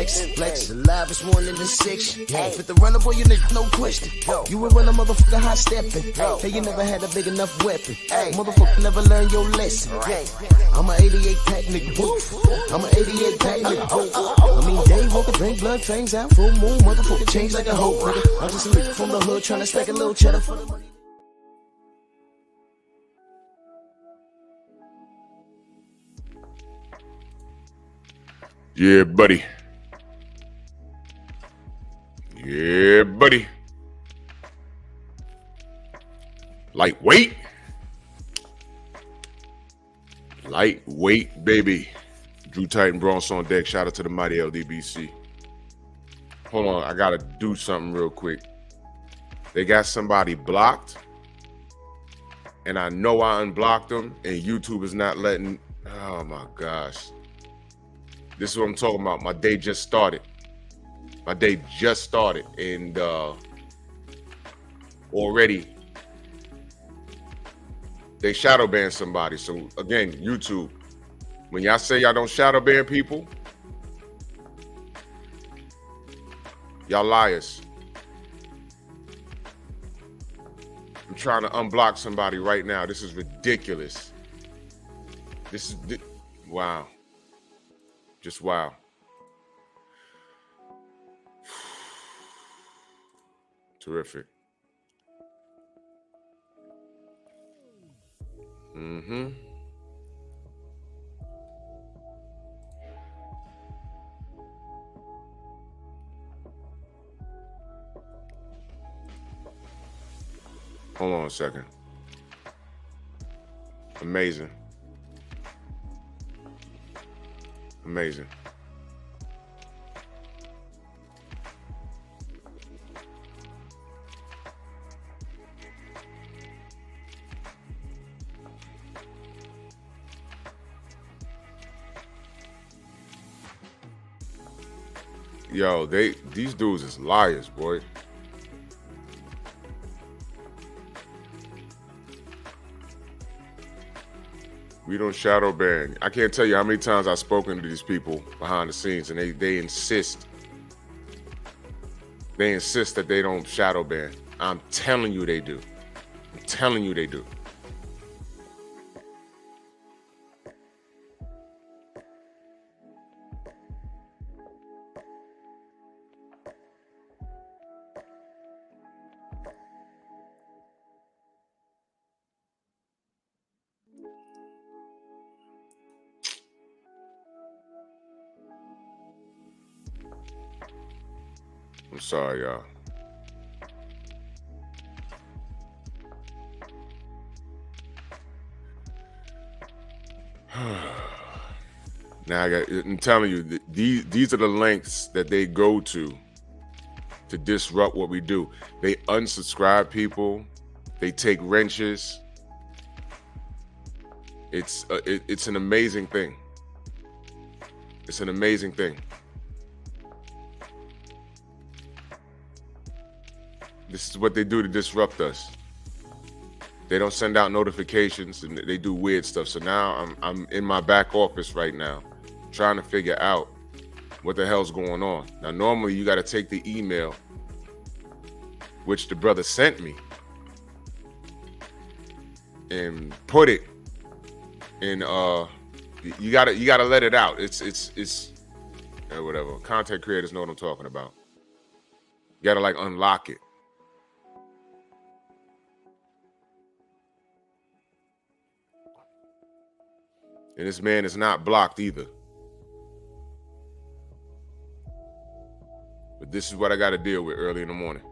flex. Flex, the livest one in the section. Fit the runner, boy, you nigga, no question. You would run a motherfucker high stepping. Hey, you never had a big enough weapon. Motherfucker never learned your lesson. I'm a 88 pack nigga. I'm a 88 pack nigga. I mean, day walker, drink blood, trains out, full moon, motherfucker, change like a hoe, nigga. I'm just a nigga from the hood trying to stack a little cheddar for the money. Yeah, buddy. Yeah, buddy. Lightweight. Lightweight, baby. Drew Titan Bronx on deck. Shout out to the mighty LDBC. Hold on, I gotta do something real quick. They got somebody blocked, and I know I unblocked them, and YouTube is not letting. Oh my gosh. This is what I'm talking about. My day just started. And already they shadow ban somebody. So again, YouTube, when y'all say y'all don't shadow ban people, y'all liars. I'm trying to unblock somebody right now. This is ridiculous. Wow. Just wow. Terrific. Hold on a second. Amazing. Amazing. Yo, these dudes is liars, boy. We don't shadow ban. I can't tell you how many times I've spoken to these people behind the scenes, and they insist. They insist that they don't shadow ban. I'm telling you they do. I'm telling you they do. I'm sorry, y'all. Now I'm telling you, these are the lengths that they go to disrupt what we do. They unsubscribe people. They take wrenches. It's an amazing thing. It's an amazing thing. This is what they do to disrupt us. They don't send out notifications, and they do weird stuff. So now I'm in my back office right now, trying to figure out what the hell's going on. Now, normally you got to take the email, which the brother sent me, and put it in. You gotta let it out. It's whatever. Content creators know what I'm talking about. You gotta like unlock it. And this man is not blocked either. But this is what I got to deal with early in the morning.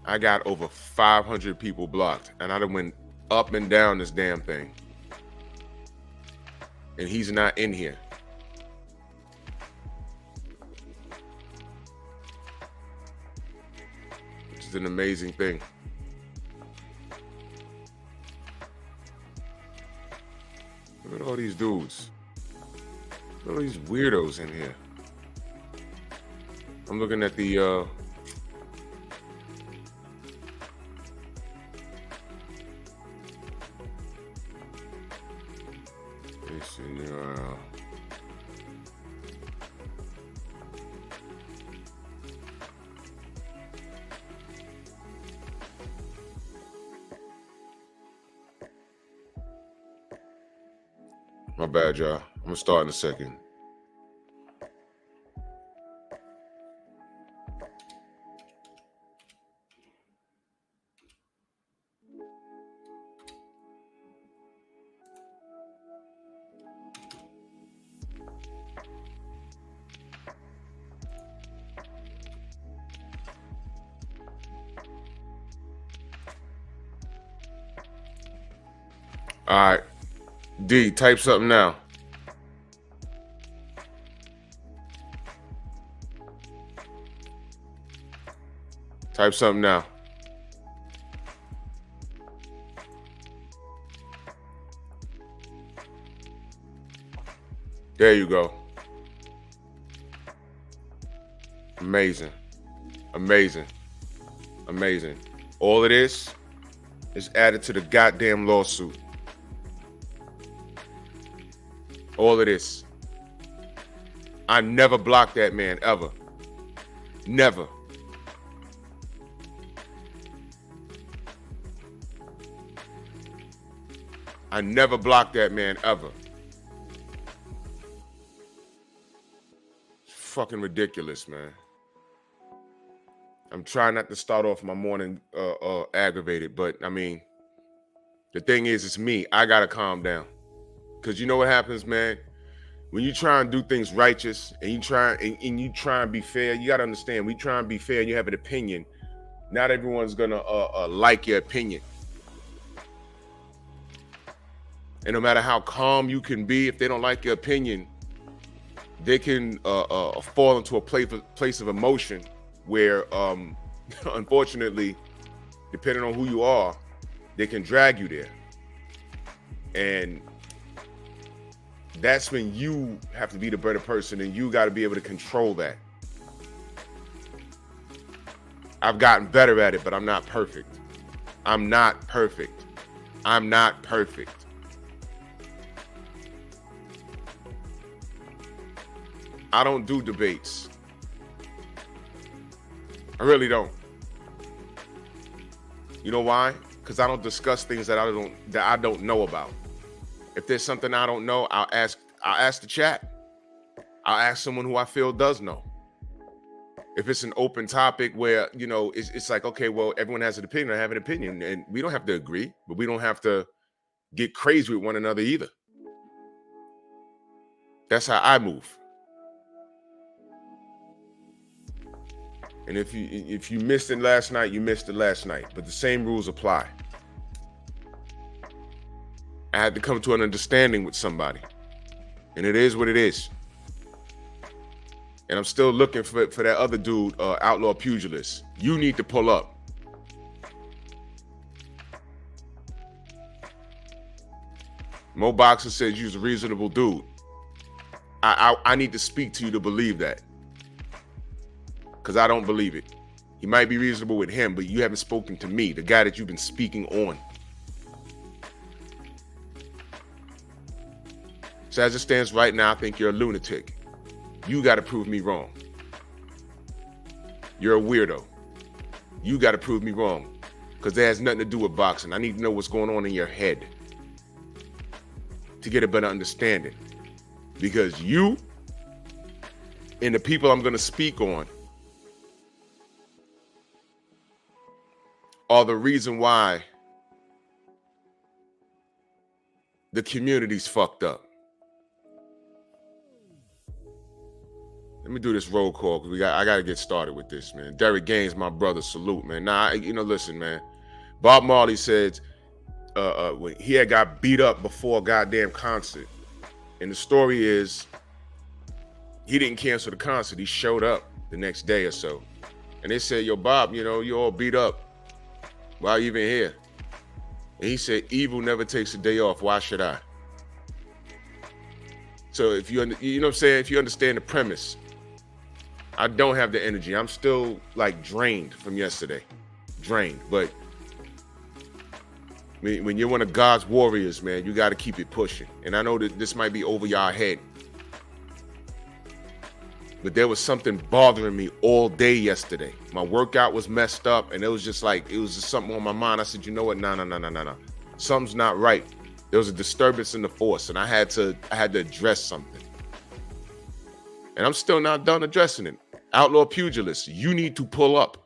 I got over 500 people blocked, and I done went up and down this damn thing. And he's not in here. Which is an amazing thing. Look at all these dudes. Look at all these weirdos in here. I'm looking at the Let's see. My bad, y'all. I'm gonna start in a second. All right. D, type something now. Type something now. There you go. Amazing. Amazing. Amazing. All of this is added to the goddamn lawsuit. All of this. I never blocked that man, ever. Never. I never blocked that man, ever. It's fucking ridiculous, man. I'm trying not to start off my morning aggravated, but I mean, the thing is, it's me. I gotta calm down. Because you know what happens, man? When you try and do things righteous and you try and be fair, you gotta understand, we try and be fair and you have an opinion. Not everyone's gonna like your opinion. And no matter how calm you can be, if they don't like your opinion, they can fall into a place of emotion where, unfortunately, depending on who you are, they can drag you there. And that's when you have to be the better person, and you got to be able to control that. I've gotten better at it, but I'm not perfect. I'm not perfect. I'm not perfect. I don't do debates. I really don't. You know why? Because I don't discuss things that I don't know about. If there's something I don't know, I'll ask the chat. I'll ask someone who I feel does know. If it's an open topic where, you know, it's like, okay, well, everyone has an opinion, I have an opinion, and we don't have to agree, but we don't have to get crazy with one another either. That's how I move. And if you missed it last night, you missed it last night. But the same rules apply. I had to come to an understanding with somebody. And it is what it is. And I'm still looking for that other dude, Outlaw Pugilist. You need to pull up. Mo Boxer says you're a reasonable dude. I need to speak to you to believe that. Because I don't believe it. He might be reasonable with him, but you haven't spoken to me, the guy that you've been speaking on. So as it stands right now, I think you're a lunatic. You got to prove me wrong. You're a weirdo. You got to prove me wrong. Because that has nothing to do with boxing. I need to know what's going on in your head to get a better understanding. Because you and the people I'm going to speak on are the reason why the community's fucked up. Let me do this roll call because I got to get started with this, man. Derek Gaines, my brother, salute, man. Nah, listen, man. Bob Marley said when he had got beat up before a goddamn concert. And the story is he didn't cancel the concert. He showed up the next day or so. And they said, yo, Bob, you're all beat up. Why are you even here? And he said, evil never takes a day off. Why should I? So if you know what I'm saying? If you understand the premise, I don't have the energy. I'm still like drained from yesterday. Drained. But When you're one of God's warriors, man, you got to keep it pushing. And I know that this might be over your head, but there was something bothering me all day yesterday. My workout was messed up, and it was just something on my mind. I said, you know what? No. Something's not right. There was a disturbance in the force, and I had to address something. And I'm still not done addressing it. Outlaw pugilists, you need to pull up.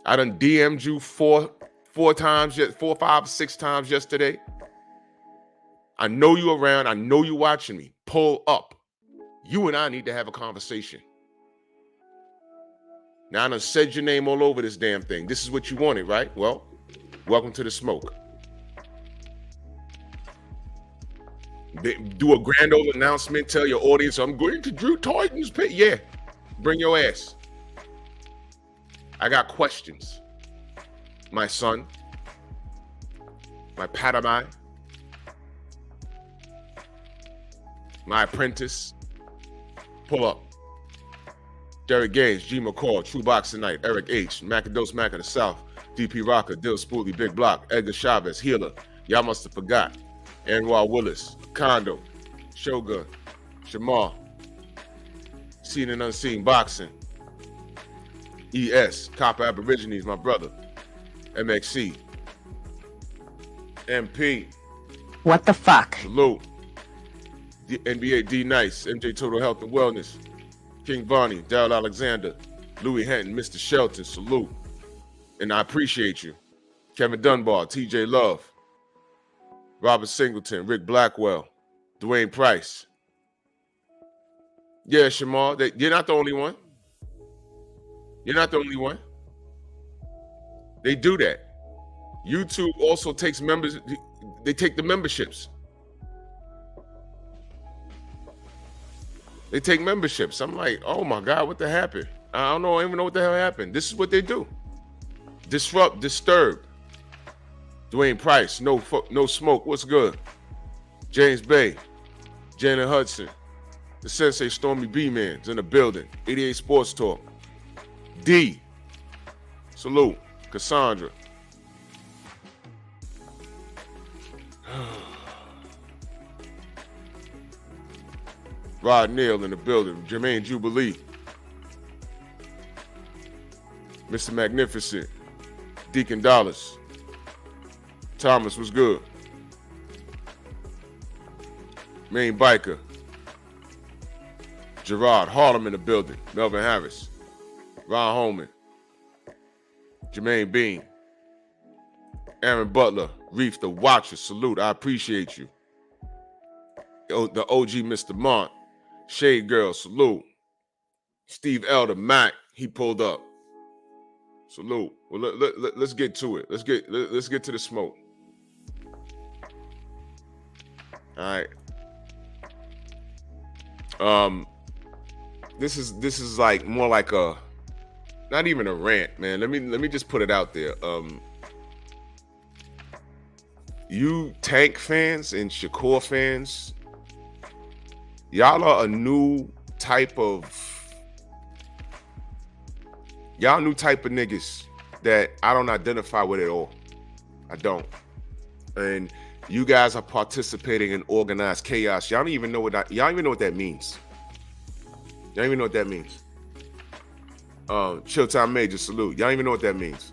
I done DM'd you four, 5, 6 times yesterday. I know you around. I know you watching me. Pull up. You and I need to have a conversation. Now I done said your name all over this damn thing. This is what you wanted, right? Well, welcome to the smoke. Do a grand old announcement. Tell your audience, I'm going to Drew Titan's pit. Yeah, bring your ass. I got questions. My son, my Padamai, my apprentice, pull up. Derek Gaines, G. McCall, True Boxing Night, Eric H., Macados Mac of the South, DP Rocker, Dill Spoolie, Big Block, Edgar Chavez, Healer, y'all must have forgot, Anwar Willis, Kondo, Shogun, Shamar, Seen and Unseen Boxing, ES, Copper Aborigines, my brother, MXC, MP. What the fuck? Salute. NBA D Nice, MJ Total Health and Wellness, King Vonnie, Daryl Alexander, Louis Henton, Mr. Shelton, salute. And I appreciate you. Kevin Dunbar, TJ Love, Robert Singleton, Rick Blackwell, Dwayne Price. Yeah, Shamar, you're not the only one. You're not the only one. They do that. YouTube also takes members, they take the memberships. They take memberships. I'm like, oh my God, what the happened? I don't even know what the hell happened. This is what they do. Disrupt, disturb. Dwayne Price, no smoke, what's good? James Bay, Janet Hudson, the Sensei Stormy B-Man's in the building. 88 Sports Talk. D, salute. Cassandra. Rod Neal in the building. Jermaine Jubilee. Mr. Magnificent. Deacon Dollars. Thomas was good. Main Biker. Gerard Harlem in the building. Melvin Harris. Ron Holman. Jermaine Bean. Aaron Butler. Reef the Watcher. Salute. I appreciate you. The OG Mr. Mont. Shade Girl. Salute. Steve Elder. Mac. He pulled up. Salute. Well, let's get to it. Let's get to the smoke. All right. This is like more like a, not even a rant, man. Let me just put it out there. You Tank fans and Shakur fans, y'all are a new type of niggas that I don't identify with at all. I don't. And you guys are participating in organized chaos. Y'all don't even know what that means. Y'all don't even know what that means. Showtime Major, salute. Y'all don't even know what that means.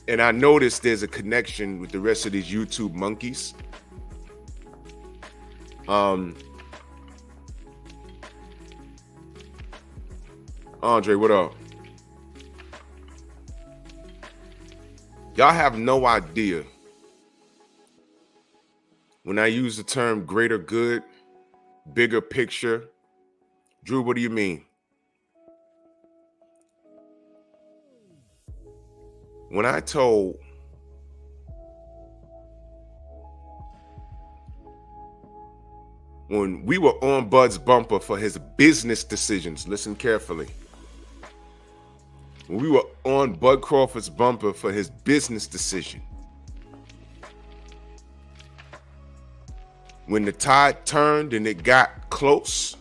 And I noticed there's a connection with the rest of these YouTube monkeys. Andre, what up? Y'all have no idea when I use the term greater good, bigger picture. Drew, what do you mean? When I told when we were on Bud's bumper for his business decisions, listen carefully. When we were on Bud Crawford's bumper for his business decision, when the tide turned and it got close,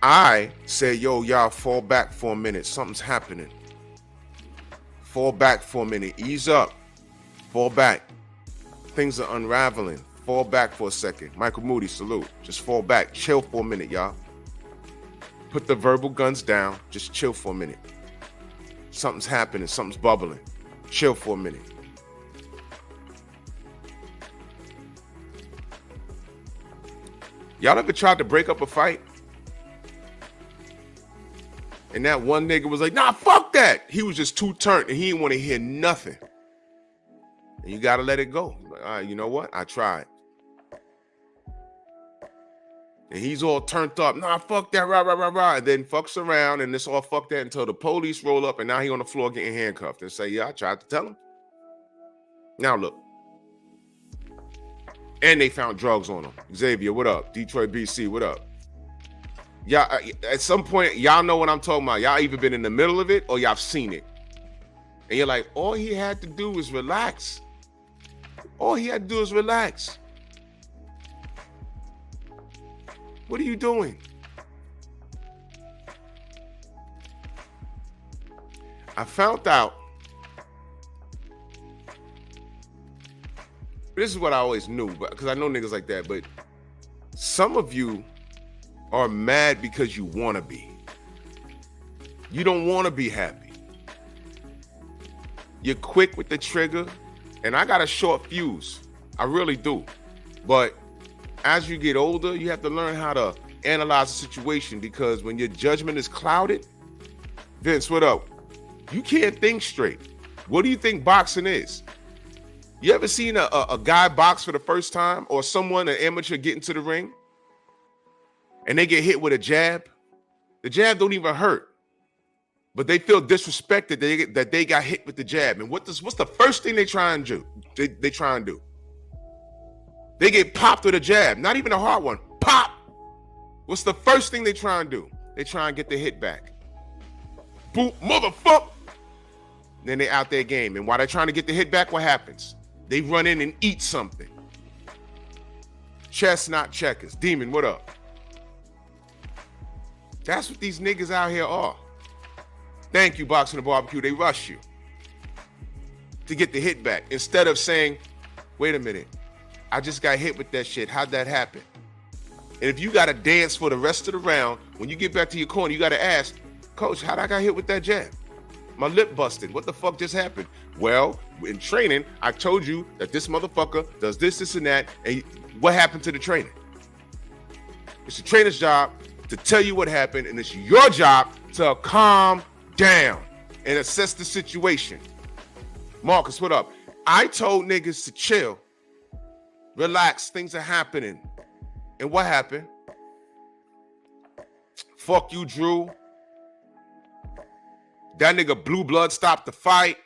I said, yo, y'all fall back for a minute. Something's happening. Fall back for a minute. Ease up. Fall back. Things are unraveling. Fall back for a second. Michael Moody, salute. Just fall back. Chill for a minute, y'all. Put the verbal guns down. Just chill for a minute. Something's happening. Something's bubbling. Chill for a minute. Y'all ever tried to break up a fight? And that one nigga was like, nah, fuck that. He was just too turned and he didn't want to hear nothing. And you got to let it go. Like, all right, you know what? I tried. And he's all turned up. Nah, fuck that, rah, rah, rah, rah. And then fucks around and it's all fuck that until the police roll up and now he on the floor getting handcuffed and say, yeah, I tried to tell him. Now look. And they found drugs on him. Xavier, what up? Detroit, BC, what up? Y'all, at some point, y'all know what I'm talking about. Y'all either been in the middle of it or y'all seen it. And you're like, all he had to do was relax. All he had to do is relax. What are you doing? I found out. This is what I always knew, but because I know niggas like that, but some of you are mad because you want to be. You don't want to be happy. You're quick with the trigger, and I got a short fuse. I really do. But as you get older, you have to learn how to analyze the situation because when your judgment is clouded, Vince, what up? You can't think straight. What do you think boxing is? You ever seen a guy box for the first time or someone, an amateur, get into the ring and they get hit with a jab? The jab don't even hurt, but they feel disrespected that they got hit with the jab. And what's the first thing they try and do? They try and do. They get popped with a jab, not even a hard one. Pop! What's the first thing they try and do? They try and get the hit back. Boop, motherfucker! Then they out their game. And while they're trying to get the hit back, what happens? They run in and eat something. Chess, not checkers. Demon, what up? That's what these niggas out here are. Thank you, Boxing the Barbecue. They rush you to get the hit back. Instead of saying, wait a minute, I just got hit with that shit. How'd that happen? And if you got to dance for the rest of the round, when you get back to your corner, you got to ask, Coach, how'd I got hit with that jab? My lip busted. What the fuck just happened? Well, in training, I told you that this motherfucker does this, this, and that. And what happened to the training? It's the trainer's job to tell you what happened, and it's your job to calm down and assess the situation. Marcus, what up? I told niggas to chill, relax, things are happening. And what happened? Fuck you, Drew. That nigga Blue Blood stopped the fight.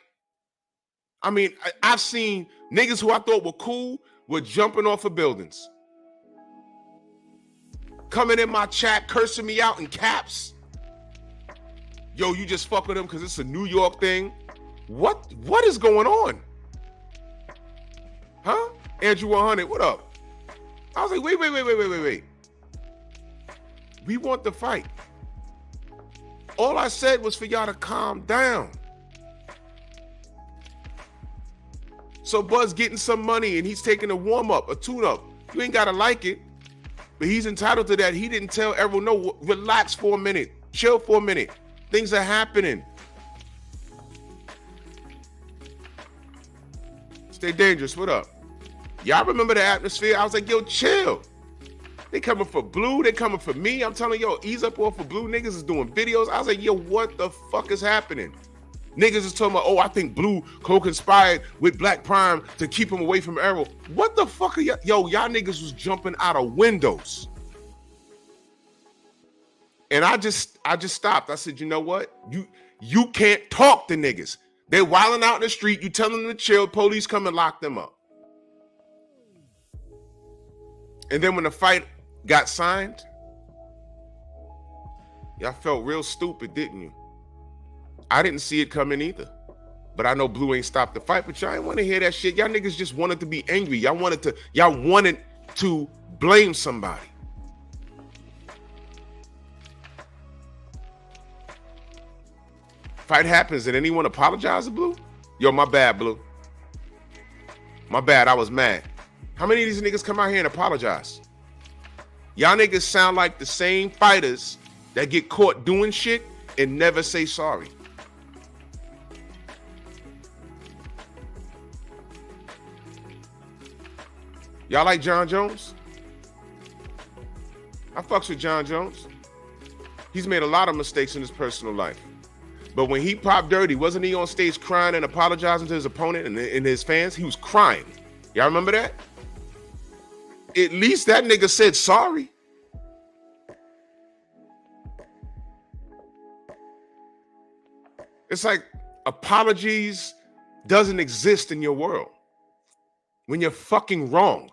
I mean, I've seen niggas who I thought were cool were jumping off of buildings. Coming in my chat, cursing me out in caps. Yo, you just fuck with him because it's a New York thing. What is going on? Huh? Andrew 100, what up? I was like, wait. We want the fight. All I said was for y'all to calm down. So Buzz getting some money and he's taking a warm-up, a tune-up. You ain't gotta like it, but he's entitled to that. He didn't tell everyone, no, relax for a minute, chill for a minute. Things are happening. Stay dangerous, what up? Y'all remember the atmosphere? I was like, yo, chill. They coming for Blue, they coming for me. I'm telling yo, ease up off for Blue. Niggas is doing videos. I was like, yo, what the fuck is happening? Niggas is talking about, oh, I think Blue co-conspired with Black Prime to keep him away from Errol. What the fuck are y'all? Yo, y'all niggas was jumping out of windows. And I just stopped. I said, you know what? You can't talk to niggas. They're wilding out in the street. You telling them to chill. Police come and lock them up. And then when the fight got signed, y'all felt real stupid, didn't you? I didn't see it coming either. But I know Blue ain't stopped the fight, but y'all ain't want to hear that shit. Y'all niggas just wanted to be angry. Y'all wanted to blame somebody. fight happens and anyone apologizes, Blue? Yo, my bad, Blue. My bad, I was mad. How many of these niggas come out here and apologize? Y'all niggas sound like the same fighters that get caught doing shit and never say sorry. Y'all like John Jones? I fucks with John Jones. He's made a lot of mistakes in his personal life. But when he popped dirty, wasn't he on stage crying and apologizing to his opponent and his fans? He was crying. Y'all remember that? At least that nigga said sorry. It's like apologies doesn't exist in your world when you're fucking wrong.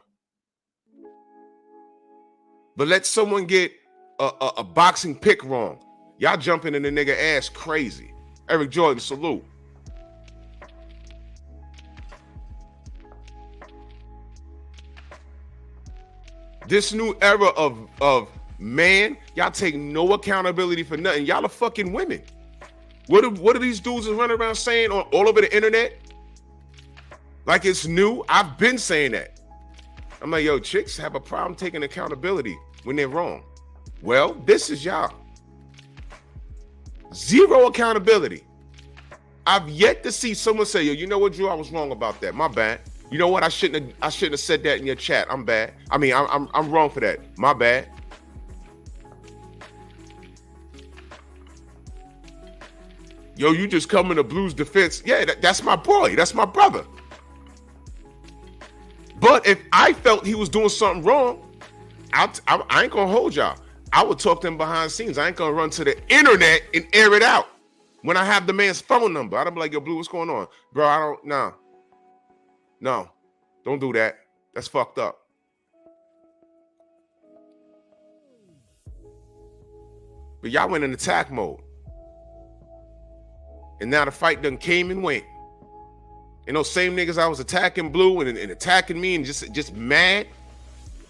But let someone get a boxing pick wrong. Y'all jumping in the nigga ass crazy. Eric Jordan, salute. This new era of man, y'all take no accountability for nothing. Y'all are fucking women. What are these dudes running around saying all over the internet? Like it's new. I've been saying that. I'm like, yo, chicks have a problem taking accountability when they're wrong. Well, this is y'all. Zero accountability. I've yet to see someone say, yo, you know what, Drew? I was wrong about that. My bad. You know what? I shouldn't have said that in your chat. I'm bad. I mean, I'm wrong for that. My bad. Yo, you just come in the Blues defense. Yeah, that's my boy. That's my brother. But if I felt he was doing something wrong, I ain't gonna hold y'all. I would talk to him behind the scenes. I ain't gonna run to the internet and air it out. When I have the man's phone number, I'd be like, yo, Blue, what's going on? Bro, No, don't do that. That's fucked up. But y'all went in attack mode. And now the fight done came and went. And those same niggas I was attacking Blue and attacking me and just mad.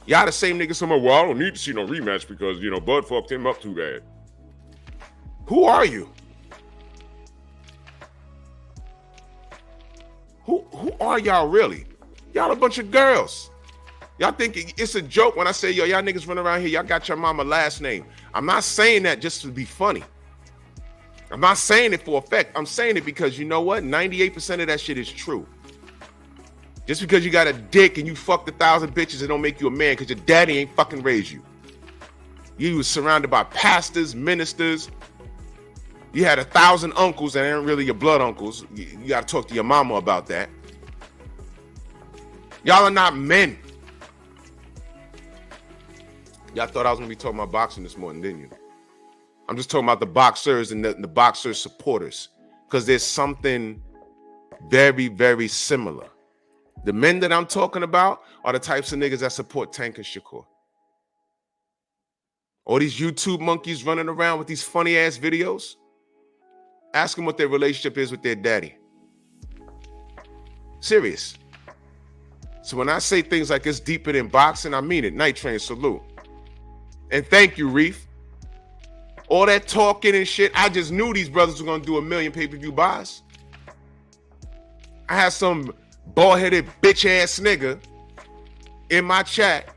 Y'all the same niggas somewhere, well, I don't need to see no rematch because, you know, Bud fucked him up too bad. Who are you? Who are y'all really? Y'all a bunch of girls. Y'all think it's a joke when I say, yo, y'all niggas run around here, y'all got your mama last name. I'm not saying that just to be funny. I'm not saying it for effect. I'm saying it because you know what? 98% of that shit is true. Just because you got a dick and you fucked 1,000 bitches, it don't make you a man because your daddy ain't fucking raised you. You was surrounded by pastors, ministers. You had 1,000 uncles that ain't really your blood uncles. You got to talk to your mama about that. Y'all are not men. Y'all thought I was going to be talking about boxing this morning, didn't you? I'm just talking about the boxers and the boxers' supporters because there's something very, very similar. The men that I'm talking about are the types of niggas that support Tank and Shakur. All these YouTube monkeys running around with these funny ass videos. Ask them what their relationship is with their daddy. Serious. So when I say things like it's deeper than boxing, I mean it. Night Train, salute. And thank you, Reef. All that talking and shit, I just knew these brothers were going to do 1 million pay-per-view buys. I had some bald-headed bitch-ass nigga in my chat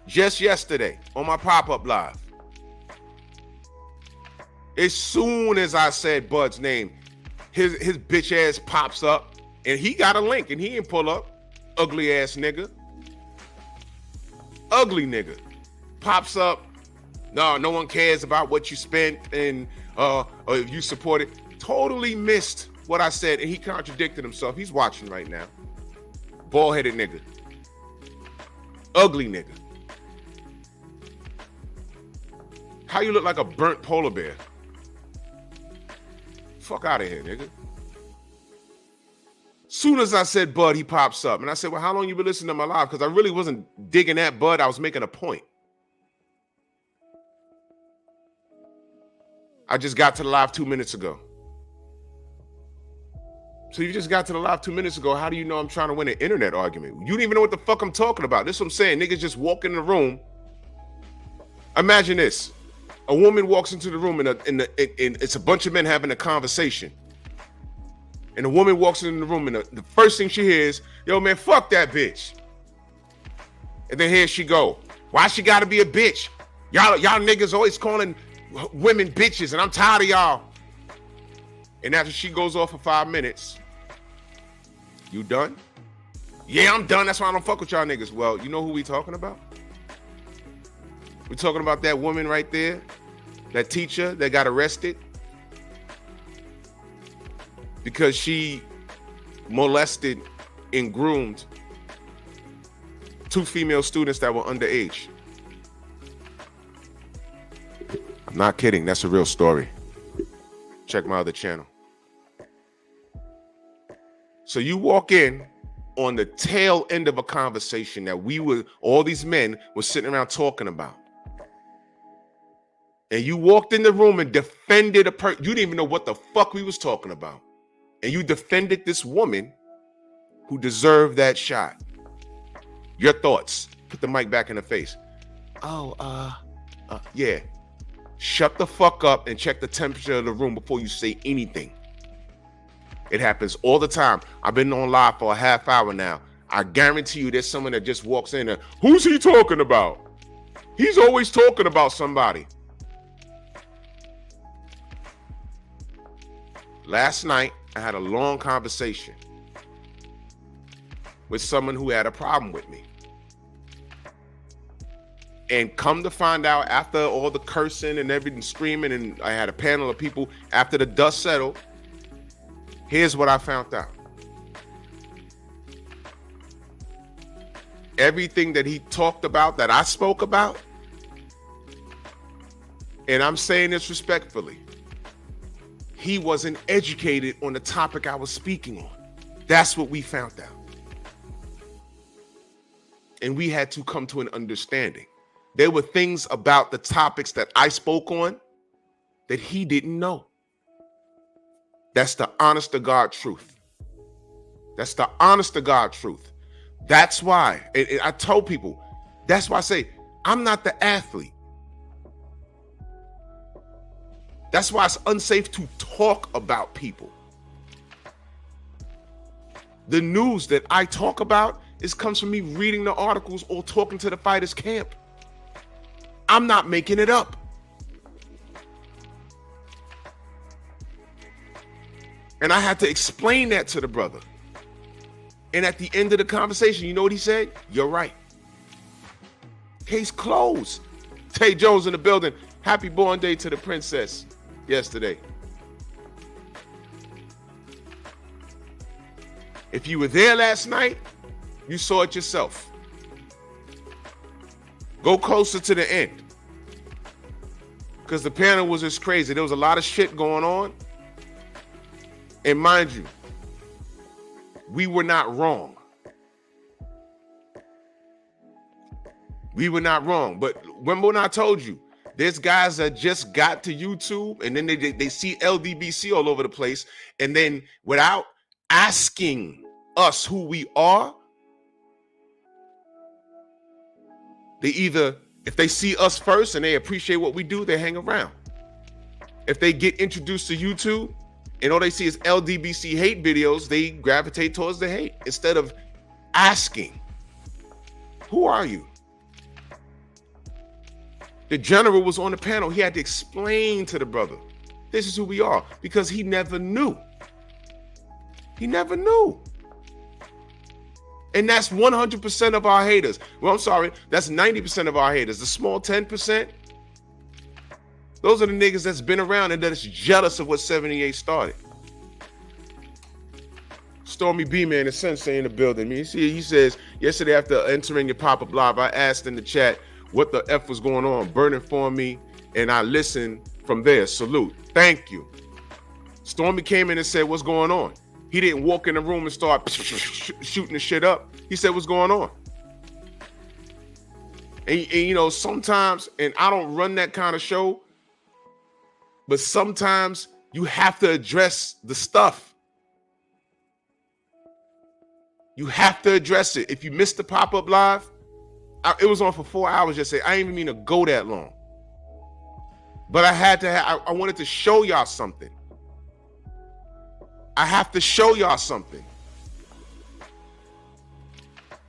just yesterday on my pop-up live. As soon as I said Bud's name, his bitch-ass pops up, and he got a link, and he didn't pull up. Ugly-ass nigga. Ugly nigga. Pops up. No one cares about what you spent and or if you support it. Totally missed what I said, and he contradicted himself. He's watching right now. Bald-headed nigga. Ugly nigga. How you look like a burnt polar bear? Fuck out of here, nigga. Soon as I said Bud, he pops up. And I said, well, how long you been listening to my live? Because I really wasn't digging at Bud. I was making a point. I just got to the live 2 minutes ago. So you just got to the live 2 minutes ago. How do you know I'm trying to win an internet argument? You don't even know what the fuck I'm talking about. This is what I'm saying. Niggas just walk in the room. Imagine this. A woman walks into the room and it's a bunch of men having a conversation. And the woman walks into the room and the first thing she hears, yo, man, fuck that bitch. And then here she go. Why she gotta be a bitch? Y'all niggas always calling women bitches and I'm tired of y'all. And after she goes off for 5 minutes, you done? Yeah, I'm done. That's why I don't fuck with y'all niggas. Well, you know who we talking about? We're talking about that woman right there, that teacher that got arrested because she molested and groomed 2 female students that were underage. I'm not kidding. That's a real story. Check my other channel. So you walk in on the tail end of a conversation that all these men were sitting around talking about. And you walked in the room and defended you didn't even know what the fuck we was talking about. And you defended this woman who deserved that shot. Your thoughts. Put the mic back in her face. Yeah. Shut the fuck up and check the temperature of the room before you say anything. It happens all the time. I've been on live for a half hour now. I guarantee you there's someone that just walks in and, who's he talking about? He's always talking about somebody. Last night, I had a long conversation with someone who had a problem with me. And come to find out, after all the cursing and everything, screaming, and I had a panel of people, after the dust settled, here's what I found out. Everything that he talked about, that I spoke about, and I'm saying this respectfully, he wasn't educated on the topic I was speaking on. That's what we found out. And we had to come to an understanding. There were things about the topics that I spoke on that he didn't know. That's the honest to God truth. That's the honest to God truth. That's why I told people, that's why I say, I'm not the athlete. That's why it's unsafe to talk about people. The news that I talk about comes from me reading the articles or talking to the fighters' camp. I'm not making it up. And I had to explain that to the brother. And at the end of the conversation, you know what he said? You're right. Case closed. Tay Jones in the building. Happy born day to the princess yesterday. If you were there last night, you saw it yourself. Go closer to the end. Because the panel was just crazy. There was a lot of shit going on. And mind you, we were not wrong. We were not wrong. But remember when I told you, there's guys that just got to YouTube and then they see LDBC all over the place. And then without asking us who we are, they either, if they see us first and they appreciate what we do, they hang around. If they get introduced to YouTube and all they see is LDBC hate videos, they gravitate towards the hate instead of asking, who are you? The general was on the panel. He had to explain to the brother, this is who we are, because he never knew. He never knew. And that's 100% of our haters. Well, I'm sorry, that's 90% of our haters. The small 10%, those are the niggas that's been around and that's jealous of what 78 started. Stormy B-Man, the sensei in the building. He says, yesterday after entering your pop-up live, I asked in the chat what the F was going on. Bert informed me, and I listened from there. Salute. Thank you. Stormy came in and said, what's going on? He didn't walk in the room and start shooting the shit up. He said, what's going on? And you know, sometimes, and I don't run that kind of show, but sometimes you have to address the stuff. You have to address it. If you missed the pop-up live, it was on for 4 hours yesterday. I didn't even mean to go that long. But I had to I wanted to show y'all something. I have to show y'all something.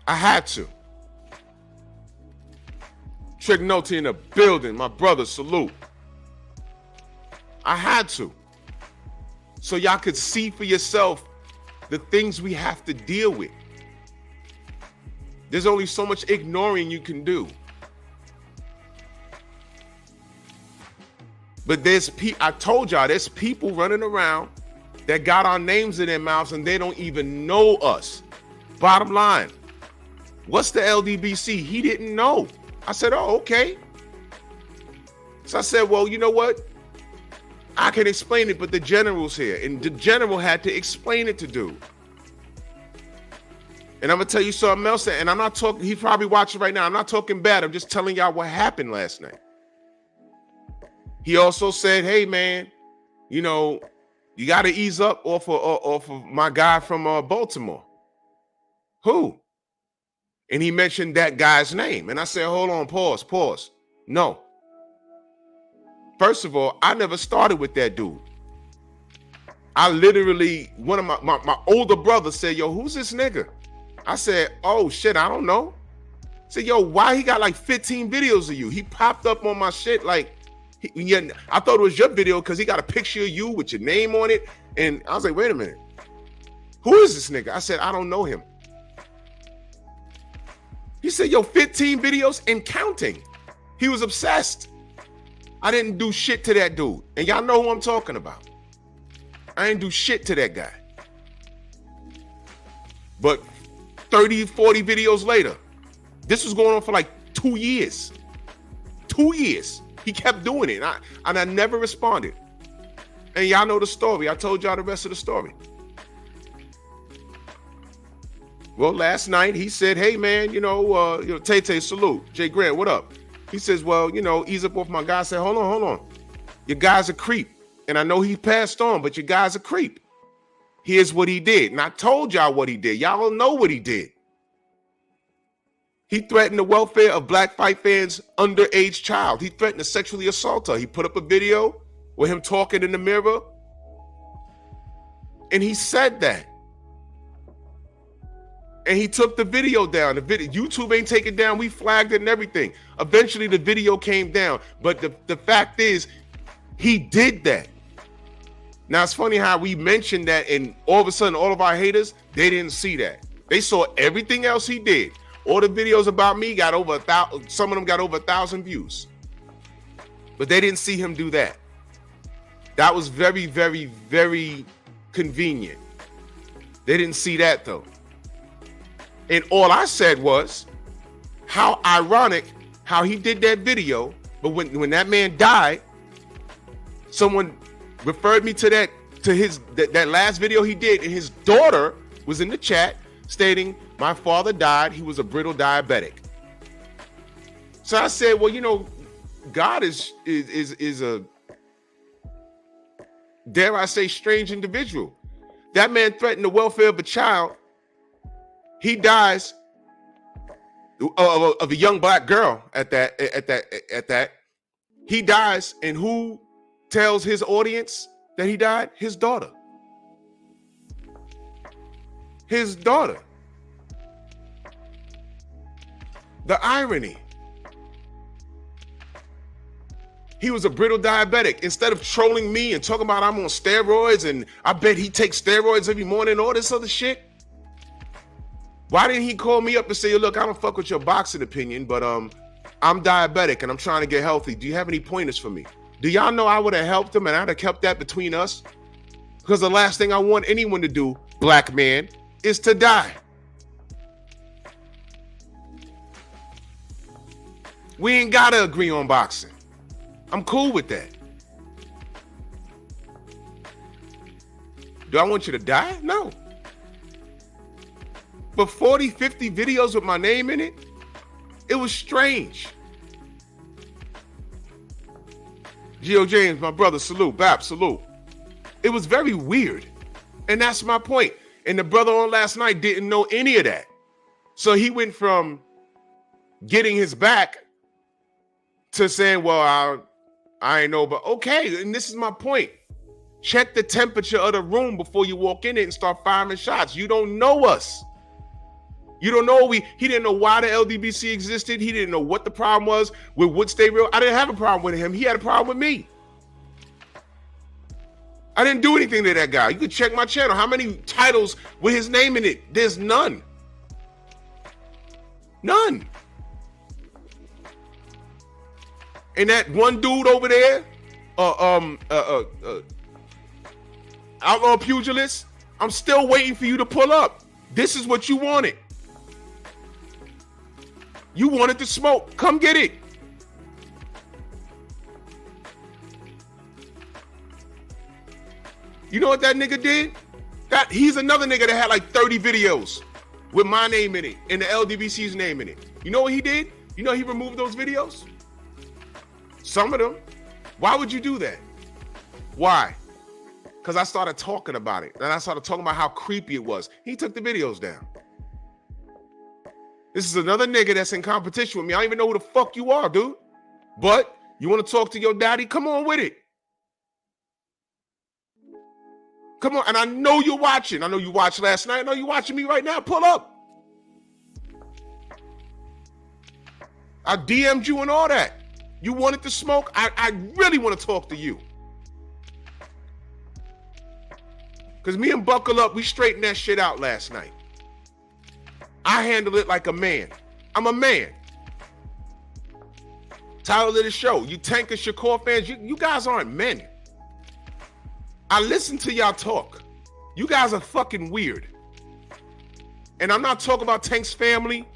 I had to. Trignoti in the building, my brother, salute. I had to. So y'all could see for yourself the things we have to deal with. There's only so much ignoring you can do. But I told y'all, there's people running around that got our names in their mouths and they don't even know us. Bottom line, what's the LDBC? He didn't know. I said, oh, okay. So I said, well, you know what? I can explain it, but the general's here. And the general had to explain it to dude. And I'm going to tell you something else. And I'm not talking, he's probably watching right now. I'm not talking bad. I'm just telling y'all what happened last night. He also said, hey, man, you know, you got to ease up off of my guy from Baltimore. Who? And he mentioned that guy's name. And I said, hold on, pause. No. First of all, I never started with that dude. I literally, one of my older brother said, yo, who's this nigga? I said, oh, shit, I don't know. I said, yo, why he got like 15 videos of you? He popped up on my shit like, I thought it was your video because he got a picture of you with your name on it. And I was like, wait a minute. Who is this nigga? I said, I don't know him. He said, yo, 15 videos and counting. He was obsessed. I didn't do shit to that dude. And y'all know who I'm talking about. I didn't do shit to that guy. But 30, 40 videos later, this was going on for like 2 years. 2 years. He kept doing it. And I never responded. And y'all know the story. I told y'all the rest of the story. Well, last night he said, hey, man, Tay, salute. Jay Grant, what up? He says, well, ease up off my guy. I said, hold on. Your guy's a creep. And I know he passed on, but your guy's a creep. Here's what he did. And I told y'all what he did. Y'all don't know what he did. He threatened the welfare of Black Fight Fans' underage child. He threatened to sexually assault her. He put up a video with him talking in the mirror. And he said that. And he took the video down. YouTube ain't take it down. We flagged it and everything. Eventually, the video came down. But the fact is, he did that. Now, it's funny how we mentioned that, and all of a sudden, all of our haters, they didn't see that. They saw everything else he did. All the videos about me got over 1,000. Some of them got over 1,000 views. But they didn't see him do that. That was very, very, very convenient. They didn't see that, though. And all I said was, how ironic how he did that video, but when that man died, someone referred me to that last video he did, and his daughter was in the chat stating, my father died, he was a brittle diabetic. So I said, well, God is a, dare I say, strange individual. That man threatened the welfare of a child. He dies of a young Black girl at that. He dies, and who tells his audience that he died? His daughter. His daughter. The irony. He was a brittle diabetic. Instead of trolling me and talking about I'm on steroids and I bet he takes steroids every morning and all this other shit, why didn't he call me up and say, look, I don't fuck with your boxing opinion, but I'm diabetic and I'm trying to get healthy. Do you have any pointers for me? Do y'all know I would have helped him and I'd have kept that between us? Because the last thing I want anyone to do, Black man, is to die. We ain't got to agree on boxing. I'm cool with that. Do I want you to die? No. But 40, 50 videos with my name in it, it was strange. Geo James, my brother, salute. Bap, salute. It was very weird. And that's my point. And the brother on last night didn't know any of that. So he went from getting his back to saying, well, I ain't know, but okay, and this is my point. Check the temperature of the room before you walk in it and start firing shots. You don't know us. You don't know he didn't know why the LDBC existed. He didn't know what the problem was with Wood Stay Real. I didn't have a problem with him. He had a problem with me. I didn't do anything to that guy. You could check my channel. How many titles with his name in it? There's none. None. And that one dude over there, outlaw pugilist, I'm still waiting for you to pull up. This is what you wanted. You wanted to smoke. Come get it. You know what that nigga did? He's another nigga that had like 30 videos with my name in it and the LDBC's name in it. You know what he did? You know he removed those videos? Some of them. Why would you do that? Why? Because I started talking about it. And I started talking about how creepy it was. He took the videos down. This is another nigga that's in competition with me. I don't even know who the fuck you are, dude. But you want to talk to your daddy? Come on with it. Come on. And I know you're watching. I know you watched last night. I know you're watching me right now. Pull up. I DM'd you and all that. You wanted to smoke? I really want to talk to you. Because me and Buckle Up, we straightened that shit out last night. I handle it like a man. I'm a man. Title of the show, you Tank and Shakur fans, you guys aren't men. I listen to y'all talk. You guys are fucking weird. And I'm not talking about Tank's family.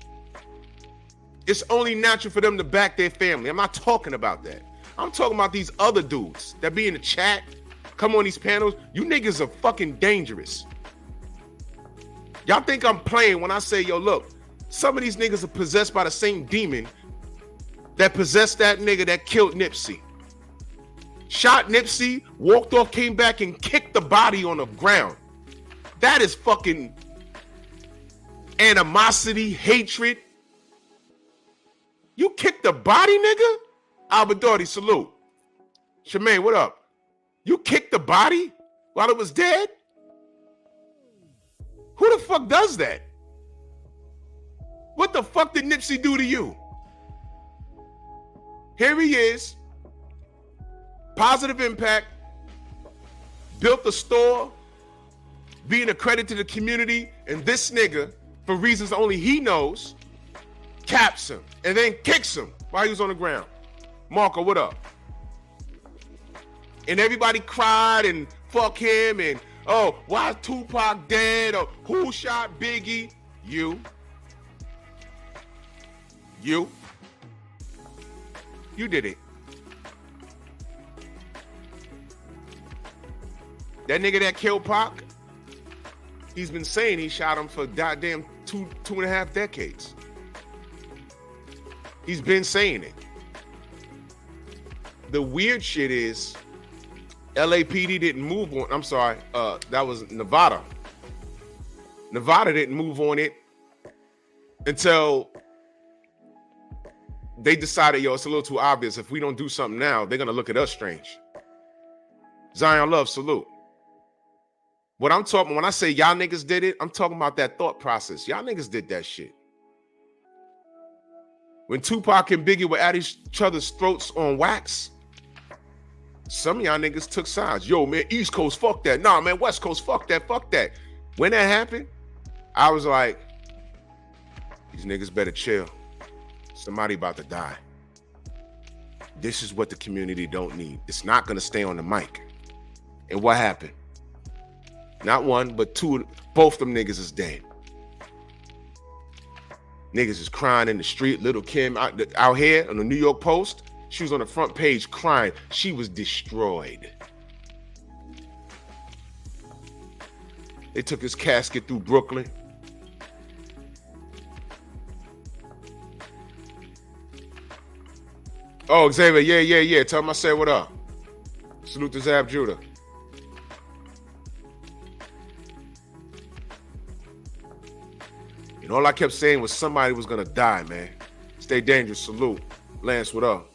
It's only natural for them to back their family. I'm not talking about that. I'm talking about these other dudes that be in the chat, come on these panels. You niggas are fucking dangerous. Y'all think I'm playing when I say, yo, look, some of these niggas are possessed by the same demon that possessed that nigga that killed Nipsey. Shot Nipsey, walked off, came back and kicked the body on the ground. That is fucking animosity, hatred. You kicked the body, nigga? Albadordi, salute. Shemaine, what up? You kicked the body while it was dead? Who the fuck does that? What the fuck did Nipsey do to you? Here he is. Positive impact. Built a store. Being a credit to the community. And this nigga, for reasons only he knows, caps him and then kicks him while he was on the ground. Marco, what up? And everybody cried and fuck him and oh, why is Tupac dead? Or who shot Biggie? You. You did it. That nigga that killed Pac, he's been saying he shot him for goddamn two and a half decades. He's been saying it. The weird shit is LAPD didn't move on. I'm sorry. That was Nevada. Nevada didn't move on it until they decided, yo, it's a little too obvious. If we don't do something now, they're going to look at us strange. Zion Love, salute. What I'm talking, when I say y'all niggas did it, I'm talking about that thought process. Y'all niggas did that shit. When Tupac and Biggie were at each other's throats on wax, some of y'all niggas took sides. Yo, man, East Coast, fuck that. Nah, man, West Coast, fuck that, fuck that. When that happened, I was like, these niggas better chill. Somebody about to die. This is what the community don't need. It's not going to stay on the mic. And what happened? Not one, but two, both them niggas is dead. Niggas is crying in the street. Little Kim out here on the New York Post, she was on the front page crying. She was destroyed. They took his casket through Brooklyn. Oh, Xavier, yeah. Tell him I said what up. Salute to Zab Judah. And all I kept saying was somebody was gonna die, man. Stay dangerous, salute. Lance, what up?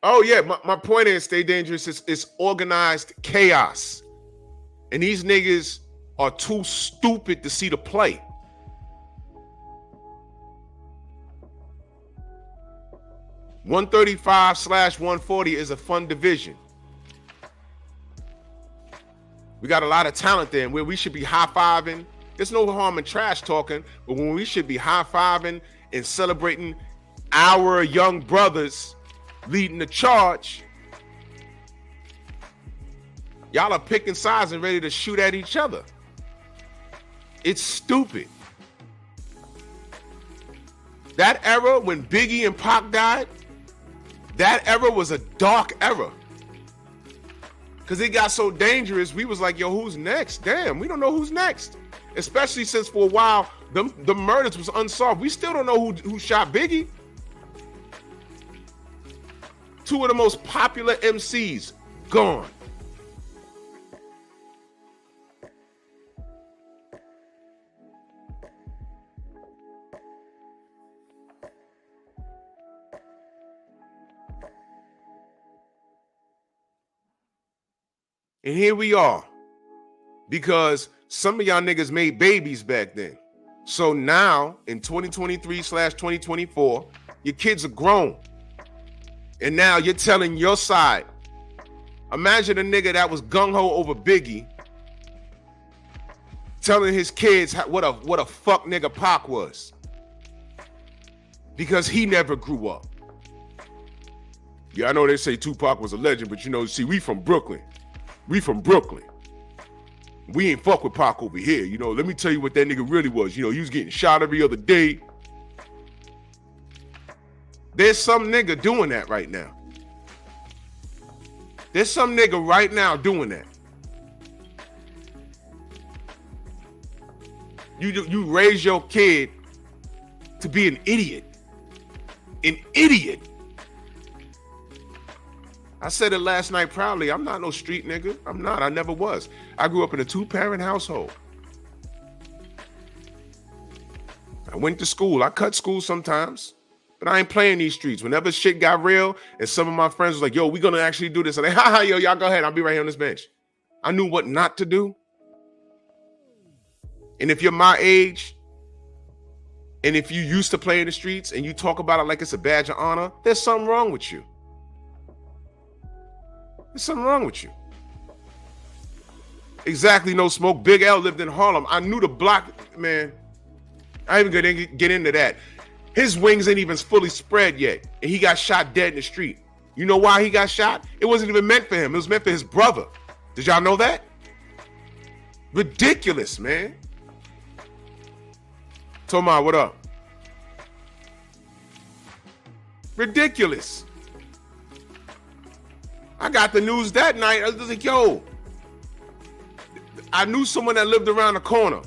Oh, yeah. My point is, Stay Dangerous. It's organized chaos. And these niggas are too stupid to see the play. (135/140) is a fun division. We got a lot of talent there, and where we should be high-fiving. There's no harm in trash talking, but when we should be high-fiving and celebrating our young brothers leading the charge, y'all are picking sides and ready to shoot at each other. It's stupid. That era when Biggie and Pac died, that era was a dark era. Because it got so dangerous, we was like, yo, who's next? Damn, we don't know who's next. Especially since for a while, the murders was unsolved. We still don't know who shot Biggie. Two of the most popular MCs, gone. And here we are, because some of y'all niggas made babies back then. So now in 2023/2024, your kids are grown. And now you're telling your side. Imagine a nigga that was gung-ho over Biggie telling his kids what a fuck nigga Pac was. Because he never grew up. Yeah, I know they say Tupac was a legend, but see, we from Brooklyn. We from Brooklyn. We ain't fuck with Pac over here. Let me tell you what that nigga really was. He was getting shot every other day. There's some nigga doing that right now. There's some nigga right now doing that. You raise your kid to be an idiot. An idiot. I said it last night proudly. I'm not no street nigga. I'm not. I never was. I grew up in a 2-parent household. I went to school. I cut school sometimes, but I ain't playing these streets. Whenever shit got real and some of my friends was like, yo, we gonna actually do this. I'm like, ha, yo, y'all go ahead. I'll be right here on this bench. I knew what not to do. And if you're my age, and if you used to play in the streets and you talk about it like it's a badge of honor, there's something wrong with you. There's something wrong with you. Exactly, no smoke. Big L lived in Harlem. I knew the block, man. I ain't even gonna get into that. His wings ain't even fully spread yet. And he got shot dead in the street. You know why he got shot? It wasn't even meant for him. It was meant for his brother. Did y'all know that? Ridiculous, man. Tomar, what up? Ridiculous. I got the news that night. I was like, yo, I knew someone that lived around the corner.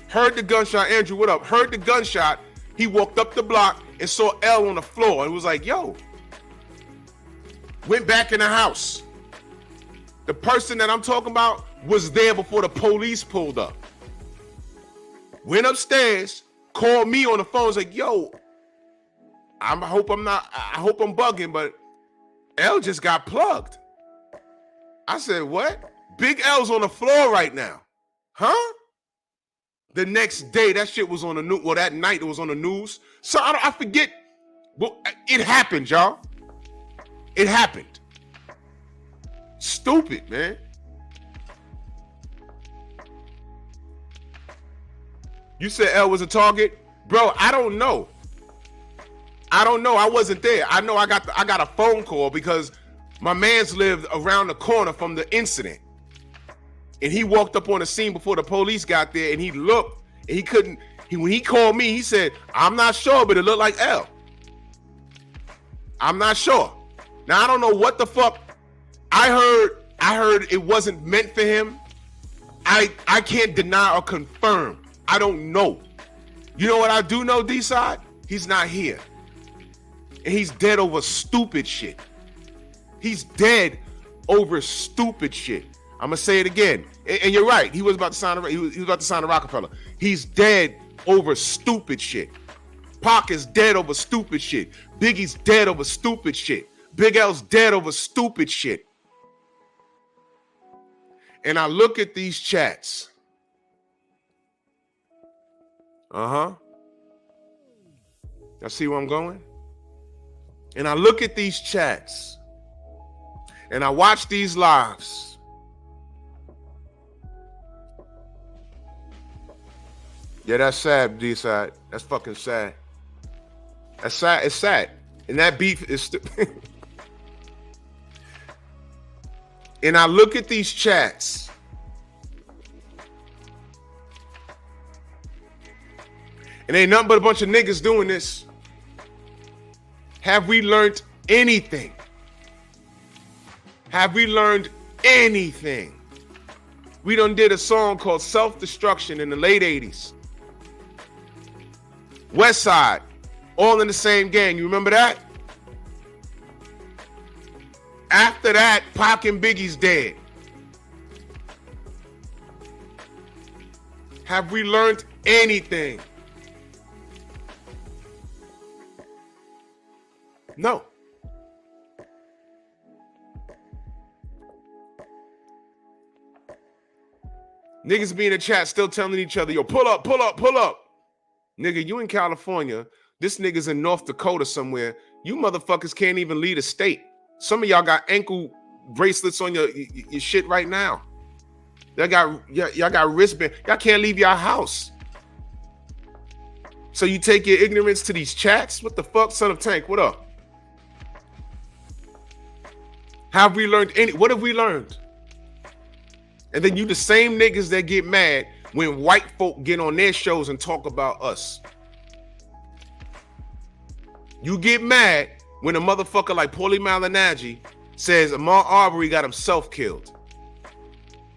Heard the gunshot. Andrew, what up? Heard the gunshot. He walked up the block and saw L on the floor and was like, yo. Went back in the house. The person that I'm talking about was there before the police pulled up. Went upstairs, called me on the phone. Was like, yo, I hope I'm bugging, but L just got plugged. I said, what? Big L's on the floor right now. Huh? The next day, that shit was on the news. Well, that night it was on the news. So I forget. Well, it happened, y'all. It happened. Stupid, man. You said L was a target? Bro, I don't know. I wasn't there. I know I got a phone call because my man's lived around the corner from the incident. And he walked up on the scene before the police got there and he looked and he couldn't. When he called me, he said, I'm not sure, but it looked like L. I'm not sure. Now, I don't know what the fuck. I heard it wasn't meant for him. I can't deny or confirm. I don't know. You know what I do know, D-Side? He's not here. And he's dead over stupid shit. He's dead over stupid shit. I'm gonna say it again. And you're right. He was about to sign a Rockefeller. He's dead over stupid shit. Pac is dead over stupid shit. Biggie's dead over stupid shit. Big L's dead over stupid shit. And I look at these chats. I see where I'm going? And I look at these chats. And I watch these lives. Yeah, that's sad, D-side. That's fucking sad. That's sad. It's sad. And that beef is and I look at these chats. And ain't nothing but a bunch of niggas doing this. Have we learned anything? Have we learned anything? We done did a song called Self-Destruction in the late 80s. West Side, all in the same gang. You remember that? After that, Pac and Biggie's dead. Have we learned anything? No. Niggas be in the chat still telling each other, yo, pull up, pull up, pull up. Nigga, you in California. This nigga's in North Dakota somewhere. You motherfuckers can't even leave a state. Some of y'all got ankle bracelets on your shit right now. Y'all got wristband. Y'all can't leave your house. So you take your ignorance to these chats? What the fuck, Son of Tank? What up? Have we learned any? What have we learned? And then you the same niggas that get mad when white folk get on their shows and talk about us. You get mad when a motherfucker like Paulie Malignaggi says Ahmaud Arbery got himself killed.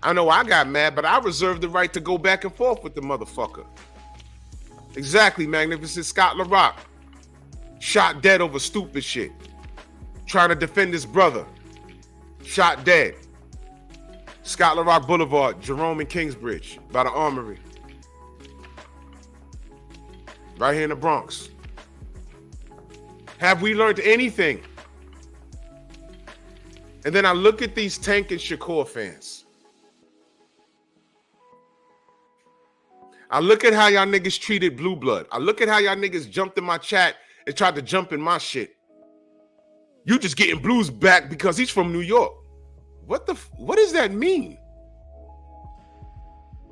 I know I got mad, but I reserved the right to go back and forth with the motherfucker. Exactly, Magnificent Scott LaRock. Shot dead over stupid shit. Trying to defend his brother. Shot dead. Scott LaRock Boulevard, Jerome and Kingsbridge, by the Armory. Right here in the Bronx. Have we learned anything? And then I look at these Tank and Shakur fans. I look at how y'all niggas treated Blue Blood. I look at how y'all niggas jumped in my chat and tried to jump in my shit. You just getting Blues back because he's from New York. What does that mean?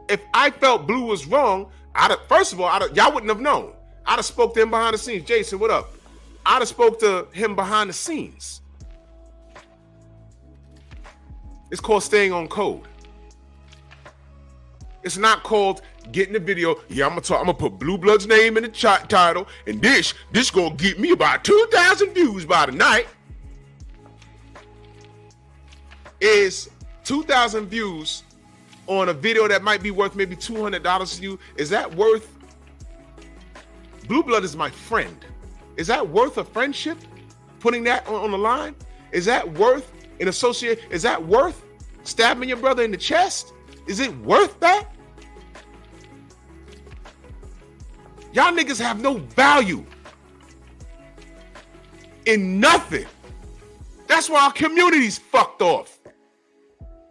If I felt Blue was wrong, first of all, y'all wouldn't have known. I'd have spoke to him behind the scenes. Jason, what up? I'd have spoke to him behind the scenes. It's called staying on code. It's not called getting the video. Yeah, I'm gonna put Blue Blood's name in the title, and this gonna get me about 2,000 views by the night. Is 2,000 views on a video that might be worth maybe $200 to you? Is that worth? Blue Blood is my friend. Is that worth a friendship? Putting that on the line? Is that worth an associate? Is that worth stabbing your brother in the chest? Is it worth that? Y'all niggas have no value in nothing. That's why our community's fucked off.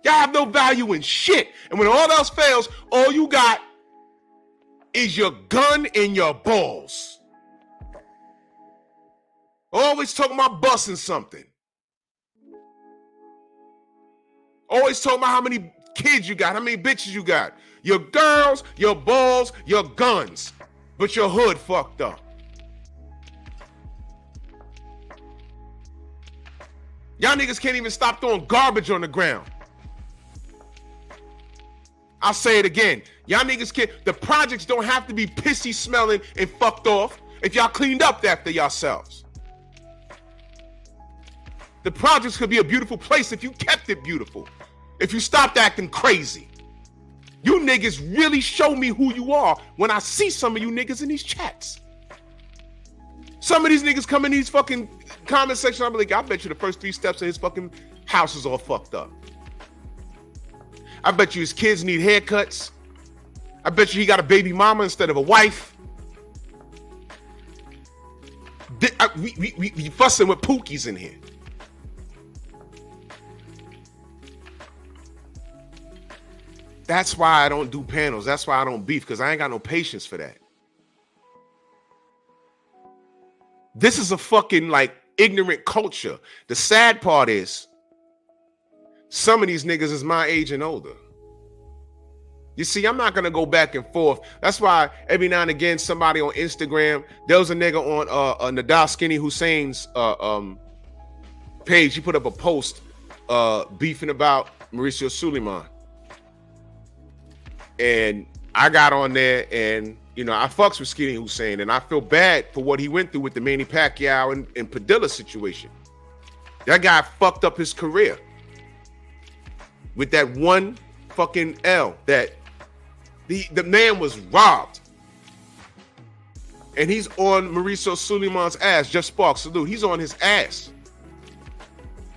Y'all have no value in shit. And when all else fails, all you got is your gun and your balls. Always talking about busting something. Always talking about how many kids you got, how many bitches you got. Your girls, your balls, your guns. But your hood fucked up. Y'all niggas can't even stop throwing garbage on the ground. I'll say it again. Y'all niggas can't. The projects don't have to be pissy smelling and fucked off if y'all cleaned up after yourselves. The projects could be a beautiful place if you kept it beautiful. If you stopped acting crazy. You niggas really show me who you are when I see some of you niggas in these chats. Some of these niggas come in these fucking comment section. I'm like, I bet you the first 3 steps of his fucking house is all fucked up. I bet you his kids need haircuts. I bet you he got a baby mama instead of a wife. We fussing with Pookies in here. That's why I don't do panels. That's why I don't beef, because I ain't got no patience for that. This is a fucking like ignorant culture. The sad part is some of these niggas is my age and older. You see, I'm not gonna go back and forth. That's why every now and again, somebody on Instagram, there was a nigga on Nadal Skinny Hussein's page. He put up a post beefing about Mauricio Suleiman. And I got on there and, you know, I fucks with Skinny Hussein, and I feel bad for what he went through with the Manny Pacquiao and Padilla situation. That guy fucked up his career with that one fucking L. That the man was robbed. And he's on Mauricio Suleiman's ass. Jeff Sparks, salute. He's on his ass.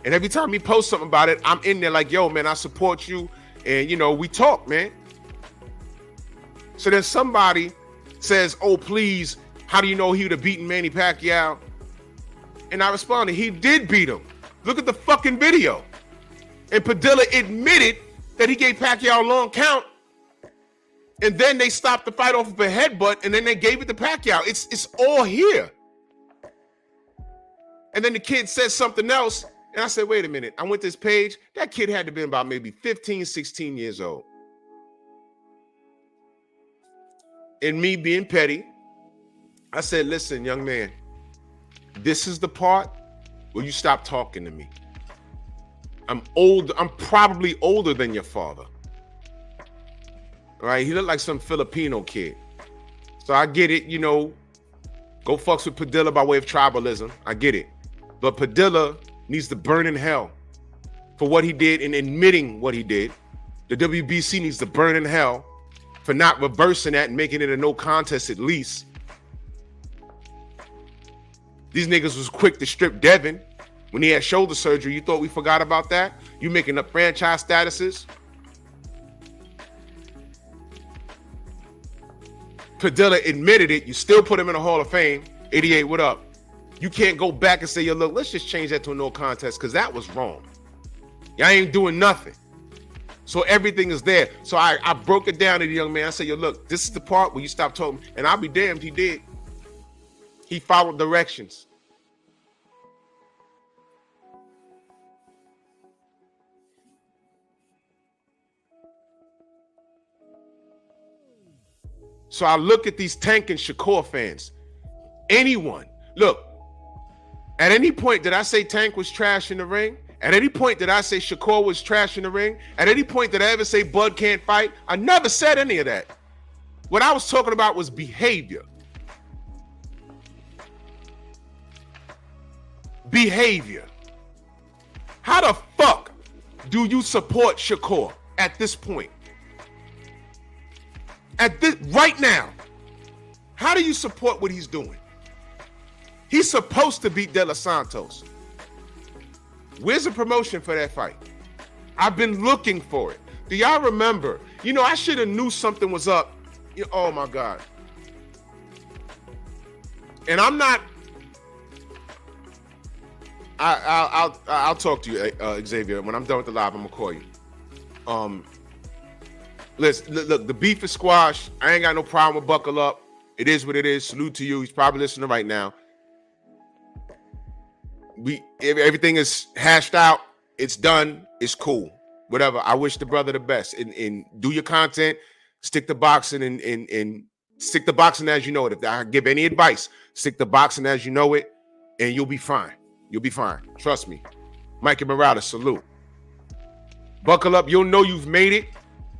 And every time he posts something about it, I'm in there like, yo, man, I support you. And, you know, we talk, man. So then somebody says, oh, please, how do you know he would have beaten Manny Pacquiao? And I responded, he did beat him. Look at the fucking video. And Padilla admitted that he gave Pacquiao a long count. And then they stopped the fight off of a headbutt, and then they gave it to Pacquiao. It's all here. And then the kid said something else, and I said, wait a minute. I went to his page. That kid had to be about maybe 15, 16 years old. And me being petty, I said, listen, young man, this is the part where you stop talking to me. I'm old. I'm probably older than your father. All right? He looked like some Filipino kid. So I get it, you know, go fucks with Padilla by way of tribalism. I get it. But Padilla needs to burn in hell for what he did and admitting what he did. The WBC needs to burn in hell for not reversing that and making it a no contest at least. These niggas was quick to strip Devin when he had shoulder surgery. You thought we forgot about that? You making up franchise statuses? Padilla admitted it. You still put him in the Hall of Fame. 88, what up? You can't go back and say, yo, look, let's just change that to a no contest because that was wrong. Y'all ain't doing nothing. So everything is there. So I broke it down to the young man. I said, yo, look, this is the part where you stop talking. And I'll be damned, he did. He followed directions. So I look at these Tank and Shakur fans. Anyone, look, at any point did I say Tank was trash in the ring? At any point did I say Shakur was trash in the ring? At any point did I ever say Bud can't fight? I never said any of that. What I was talking about was behavior. Behavior. How the fuck do you support Shakur at this point? At this right now, how do you support what he's doing? He's supposed to beat De Los Santos. Where's the promotion for that fight? I've been looking for it. Do y'all remember? You know, I should have knew something was up. Oh my God. And I'm not. I'll talk to you, Xavier. When I'm done with the live, I'm gonna call you. Listen, look, the beef is squashed. I ain't got no problem with Buckle Up. It is what it is. Salute to you. He's probably listening right now. Everything is hashed out. It's done. It's cool. Whatever. I wish the brother the best. And do your content. Stick to boxing and stick to boxing as you know it. If I give any advice, stick to boxing as you know it, and you'll be fine. You'll be fine. Trust me. Mikey Morales, salute. Buckle up. You'll know you've made it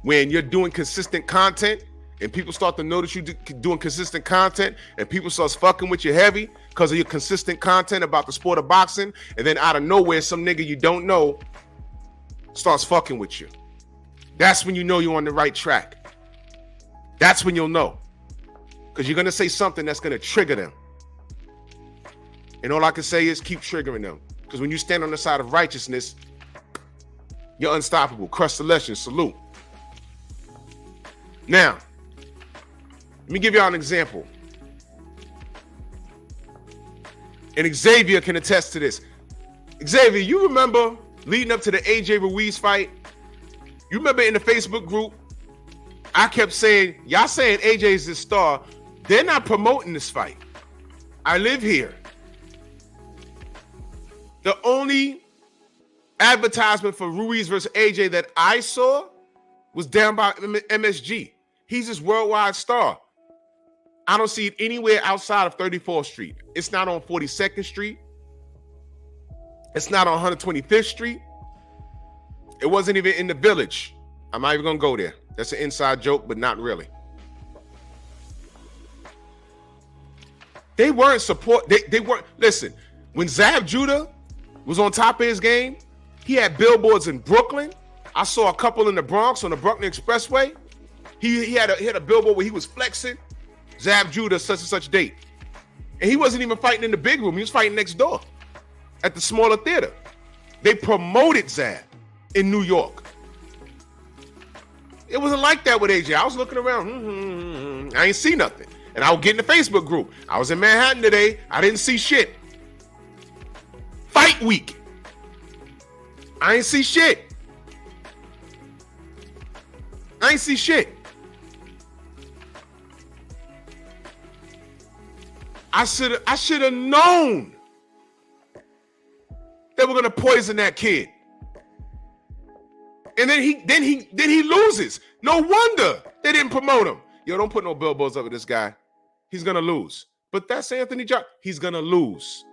when you're doing consistent content and people start to notice you doing consistent content and people start fucking with you heavy because of your consistent content about the sport of boxing, and then out of nowhere, some nigga you don't know starts fucking with you. That's when you know you're on the right track. That's when you'll know. Because you're going to say something that's going to trigger them. And all I can say is keep triggering them. Because when you stand on the side of righteousness, you're unstoppable. Crush the legend. Salute. Now, let me give y'all an example. And Xavier can attest to this. Xavier, you remember leading up to the AJ Ruiz fight? You remember in the Facebook group I kept saying, y'all saying AJ's the star. They're not promoting this fight. I live here. The only advertisement for Ruiz versus AJ that I saw was down by MSG. He's this worldwide star. I don't see it anywhere outside of 34th Street. It's not on 42nd Street. It's not on 125th Street. It wasn't even in the Village. I'm not even going to go there. That's an inside joke, but not really. They weren't they weren't. Listen, when Zab Judah was on top of his game, he had billboards in Brooklyn. I saw a couple in the Bronx on the Brooklyn Expressway. He had a billboard where he was flexing. Zab Judah, such and such date. And he wasn't even fighting in the big room. He was fighting next door at the smaller theater. They promoted Zab in New York. It wasn't like that with AJ. I was looking around. I ain't see nothing. And I would get in the Facebook group. I was in Manhattan today. I didn't see shit. Fight week. I ain't see shit. I ain't see shit. I should have known they were gonna poison that kid. And then he loses. No wonder they didn't promote him. Yo, don't put no billboards up with this guy. He's gonna lose. But that's Anthony Johnson. He's gonna lose.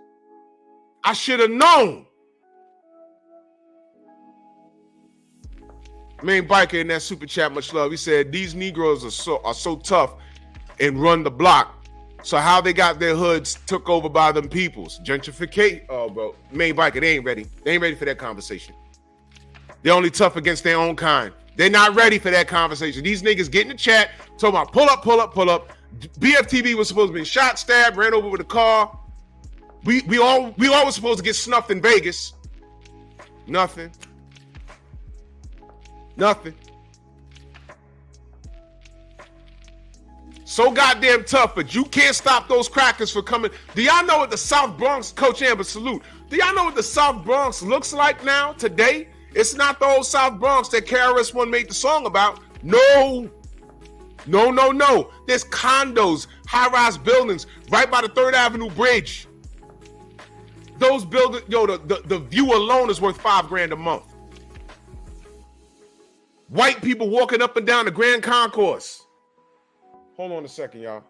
I should have known. Main biker in that super chat, much love. He said these Negroes are so tough and run the block. So how they got their hoods took over by them peoples? Gentrification. Oh, bro. Main biker, they ain't ready. They ain't ready for that conversation. They're only tough against their own kind. They're not ready for that conversation. These niggas get in the chat, talking about pull up, pull up, pull up. BFTV was supposed to be shot, stabbed, ran over with a car. We all were supposed to get snuffed in Vegas. Nothing. Nothing. So goddamn tough, but you can't stop those crackers from coming. Do y'all know what the South Bronx, Coach Amber, salute. Do y'all know what the South Bronx looks like now, today? It's not the old South Bronx that KRS-One made the song about. No. No, no, no. There's condos, high-rise buildings right by the 3rd Avenue Bridge. Those buildings, yo, the view alone is worth $5,000 a month. White people walking up and down the Grand Concourse. Hold on a second, y'all.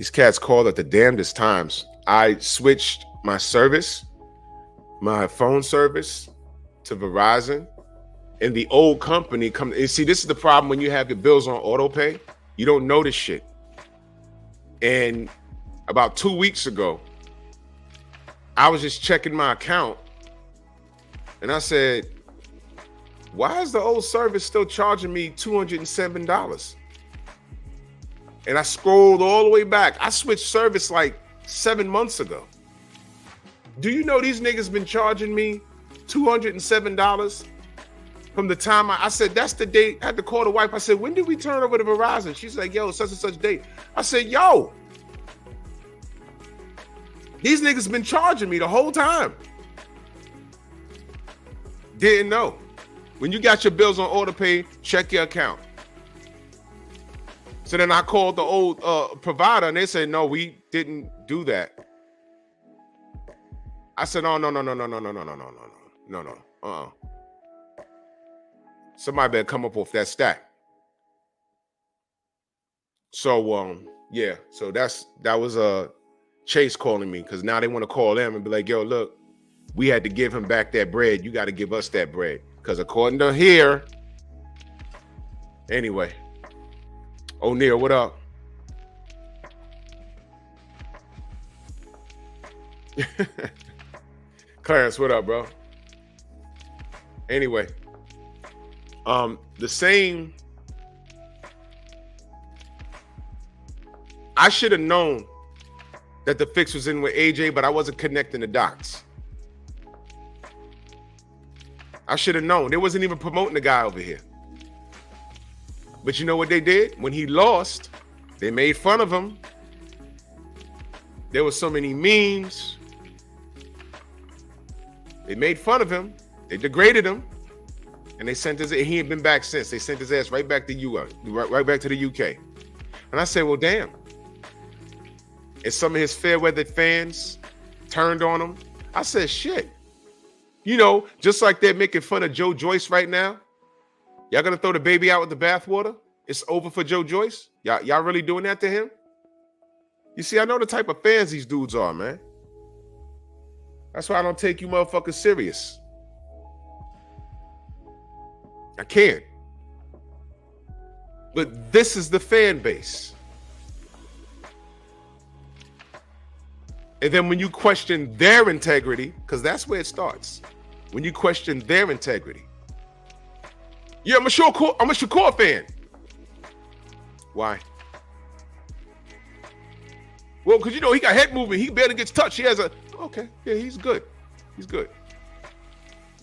These cats called at the damnedest times. I switched my service, my phone service, to Verizon, and the old company come. And see, this is the problem when you have your bills on auto pay. You don't notice shit. And about 2 weeks ago, I was just checking my account, and I said, "Why is the old service still charging me $207?" And I scrolled all the way back. I switched service like 7 months ago. Do you know these niggas been charging me $207 from the time I said, that's the date? I had to call the wife. I said, when did we turn over to Verizon? She's like, yo, such and such date. I said, yo, these niggas been charging me the whole time. Didn't know. When you got your bills on auto pay, check your account. So then I called the old provider, and they said, no, we didn't do that. I said, oh, no. Somebody better come up with that stack. So, yeah. So that was Chase calling me, because now they want to call them and be like, yo, look, we had to give him back that bread. You got to give us that bread. Because according to here, anyway. O'Neal, what up? Clarence, what up, bro? Anyway, the same. I should have known that the fix was in with AJ, but I wasn't connecting the dots. I should have known. They wasn't even promoting the guy over here. But you know what they did? When he lost, they made fun of him. There were so many memes. They made fun of him. They degraded him. And they sent his, he ain't been back since. They sent his ass right back to right back to the UK. And I said, well, damn. And some of his fair-weathered fans turned on him. I said, shit. You know, just like they're making fun of Joe Joyce right now. Y'all gonna throw the baby out with the bathwater? It's over for Joe Joyce? Y'all really doing that to him? You see, I know the type of fans these dudes are, man. That's why I don't take you motherfuckers serious. I can't. But this is the fan base. And then when you question their integrity, because that's where it starts. When you question their integrity. Yeah, I'm a Shakur fan. Why? Well, because, you know, he got head movement. He barely gets touched. He has a... Okay, yeah, he's good. He's good.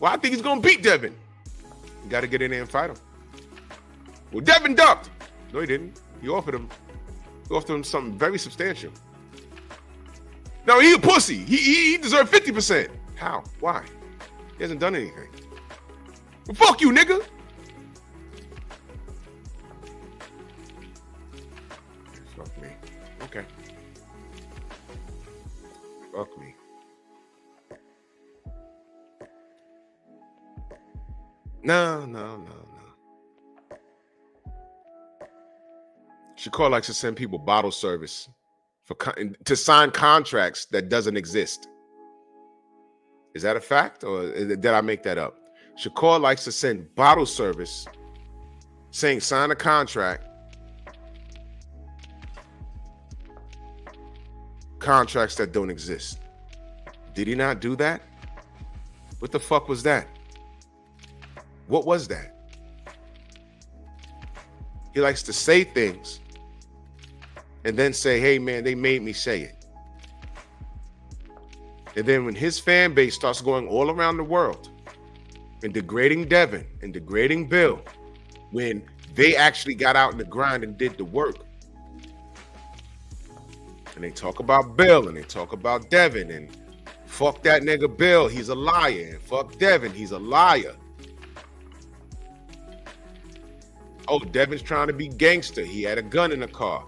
Well, I think he's going to beat Devin. You got to get in there and fight him. Well, Devin ducked. No, he didn't. He offered him something very substantial. No, he a pussy. He deserved 50%. How? Why? He hasn't done anything. Well, fuck you, nigga. Fuck me. Okay. Fuck me. No. Shakur likes to send people bottle service to sign contracts that doesn't exist. Is that a fact, or did I make that up? Shakur likes to send bottle service saying sign a contract. Contracts that don't exist. Did he not do that? What the fuck was that? What was that? He likes to say things and then say, hey man, they made me say it. And then when his fan base starts going all around the world and degrading Devin and degrading Bill, when they actually got out in the grind and did the work, and they talk about Bill and they talk about Devin and fuck that nigga Bill, he's a liar, and fuck Devin, he's a liar. Oh, Devin's trying to be gangster. He had a gun in the car.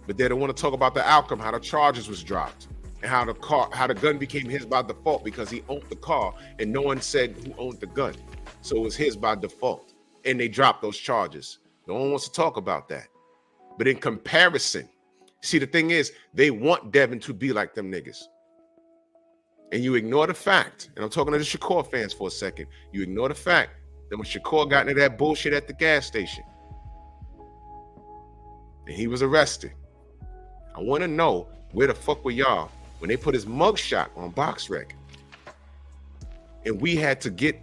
But they don't want to talk about the outcome, how the charges was dropped, and how the gun became his by default because he owned the car and no one said who owned the gun. So it was his by default. And they dropped those charges. No one wants to talk about that. But in comparison, See, the thing is, they want Devin to be like them niggas. And you ignore the fact, and I'm talking to the Shakur fans for a second, you ignore the fact that when Shakur got into that bullshit at the gas station, and he was arrested, I want to know where the fuck were y'all when they put his mugshot on BoxRec. And we had to get,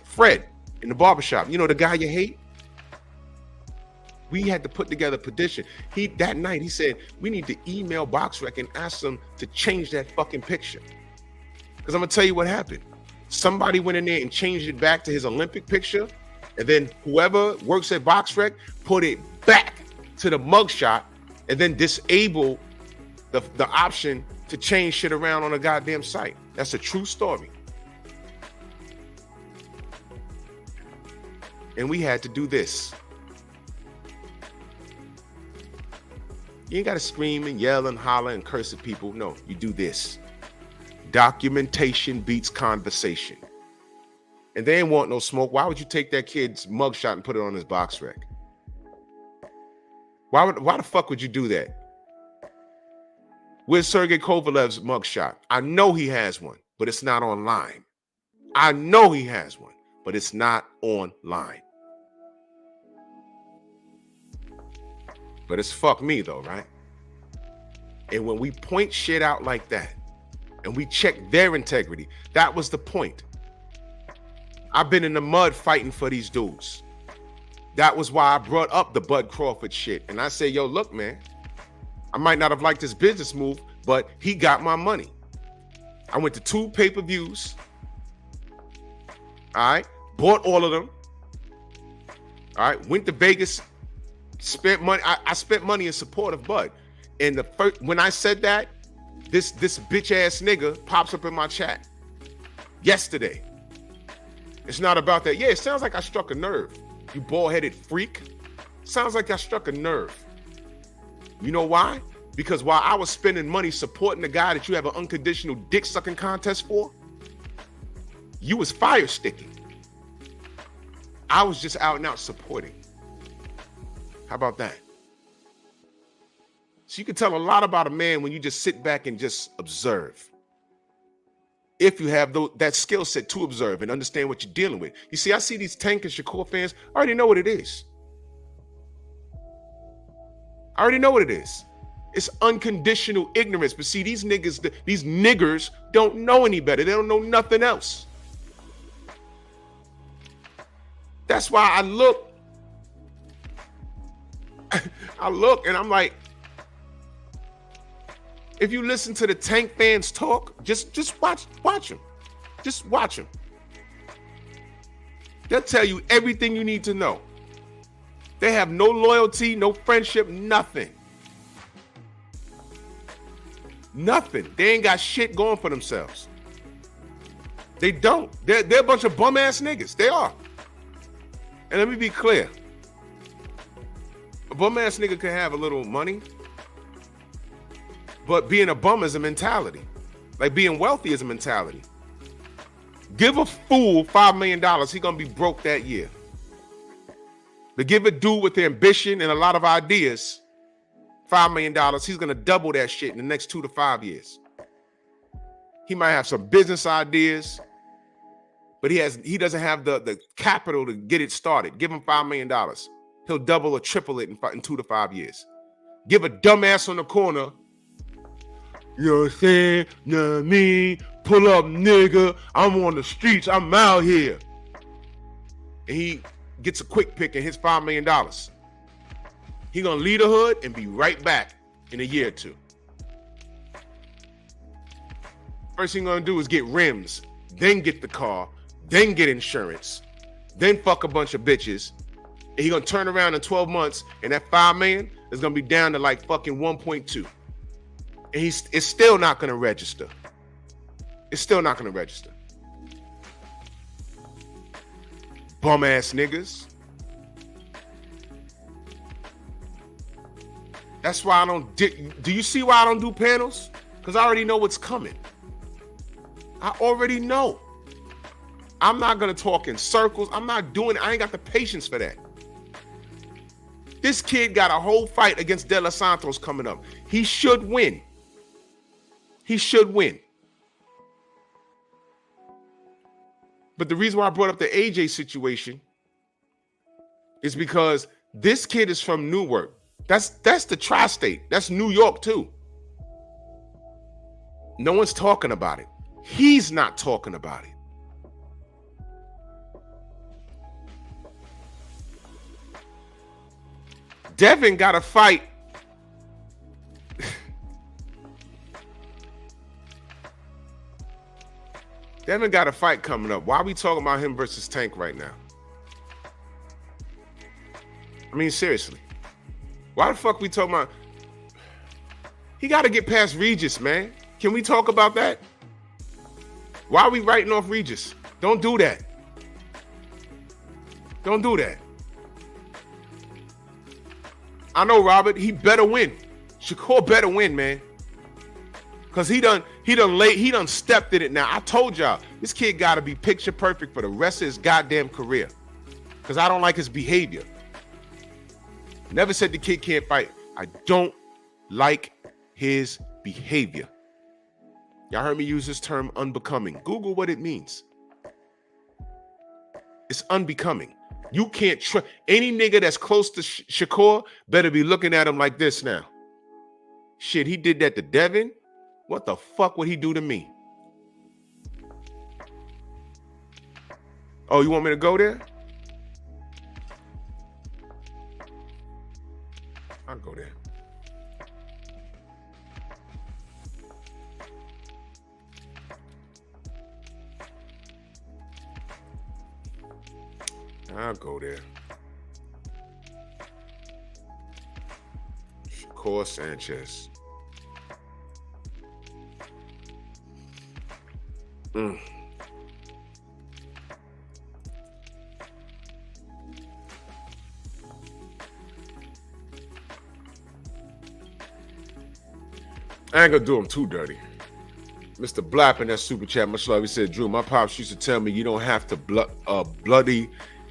Fred in the barbershop, you know, the guy you hate? We had to put together a petition. That night, he said, we need to email BoxRec and ask them to change that fucking picture. Because I'm going to tell you what happened. Somebody went in there and changed it back to his Olympic picture. And then whoever works at BoxRec put it back to the mugshot and then disable the option to change shit around on a goddamn site. That's a true story. And we had to do this. You ain't got to scream and yell and holler and curse at people. No, you do this. Documentation beats conversation. And they ain't want no smoke. Why would you take that kid's mugshot and put it on his BoxRec? Why the fuck would you do that? Where's Sergey Kovalev's mugshot? I know he has one, but it's not online. I know he has one, but it's not online. But it's fuck me though, right? And when we point shit out like that, and we check their integrity, that was the point. I've been in the mud fighting for these dudes. That was why I brought up the Bud Crawford shit. And I say, yo, look, man, I might not have liked this business move, but he got my money. I went to 2 pay-per-views. All right, bought all of them. All right, went to Vegas, spent money. I spent money in support of Bud. And when I said that, this bitch ass nigga pops up in my chat yesterday. It's not about that. Yeah, it sounds like I struck a nerve. You bald-headed freak. Sounds like I struck a nerve. You know why? Because while I was spending money supporting the guy that you have an unconditional dick-sucking contest for, you was fire sticking. I was just out and out supporting. How about that? So you can tell a lot about a man when you just sit back and just observe. If you have that skill set to observe and understand what you're dealing with. You see, I see these Tank and Shakur fans, I already know what it is. I already know what it is. It's unconditional ignorance. But see, these niggers don't know any better. They don't know nothing else. That's why I look and I'm like, if you listen to the Tank fans talk, just watch them. Just watch them. They'll tell you everything you need to know. They have no loyalty, no friendship, nothing. Nothing. They ain't got shit going for themselves. They don't. They're a bunch of bum-ass niggas. They are. And let me be clear. A bum-ass nigga can have a little money, but being a bum is a mentality. Like being wealthy is a mentality. Give a fool $5 million, he gonna be broke that year. But give a dude with ambition and a lot of ideas $5 million, he's gonna double that shit in the next 2 to 5 years. He might have some business ideas, but he doesn't have the capital to get it started. Give him $5 million. He'll double or triple it in 2 to 5 years. Give a dumbass on the corner, you know what I'm saying? You know what I mean? Pull up, nigga. I'm on the streets. I'm out here. And he gets a quick pick and hits $5 million. He gonna leave the hood and be right back in a year or 2. First thing gonna do is get rims, then get the car, then get insurance, then fuck a bunch of bitches. And he gonna turn around in 12 months and that $5 million is gonna be down to like fucking 1.2. And it's still not gonna register. It's still not gonna register. Bum ass niggas. That's why I don't. Do you see why I don't do panels? Because I already know what's coming. I already know. I'm not gonna talk in circles. I'm not doing it. I ain't got the patience for that. This kid got a whole fight against De Los Santos coming up. He should win. He should win. But the reason why I brought up the AJ situation is because this kid is from Newark. That's the tri-state. That's New York too. No one's talking about it. He's not talking about it. Devin got a fight. Devin got a fight coming up. Why are we talking about him versus Tank right now? I mean, seriously. Why the fuck we talking about? He got to get past Regis, man. Can we talk about that? Why are we writing off Regis? Don't do that. Don't do that. I know, Robert. He better win. Shakur better win, man. Cause he done stepped in it now. I told y'all, this kid gotta be picture perfect for the rest of his goddamn career. Cause I don't like his behavior. Never said the kid can't fight. I don't like his behavior. Y'all heard me use this term unbecoming. Google what it means. It's unbecoming. You can't trust any nigga that's close to Shakur better be looking at him like this now. Shit, he did that to Devin. What the fuck would he do to me? Oh, you want me to go there? I'll go there. I'll go there. Shakur Sanchez. I ain't gonna do him too dirty. Mr. Blapp in that super chat, much love. He said, Drew, my pops used to tell me you don't have to bloody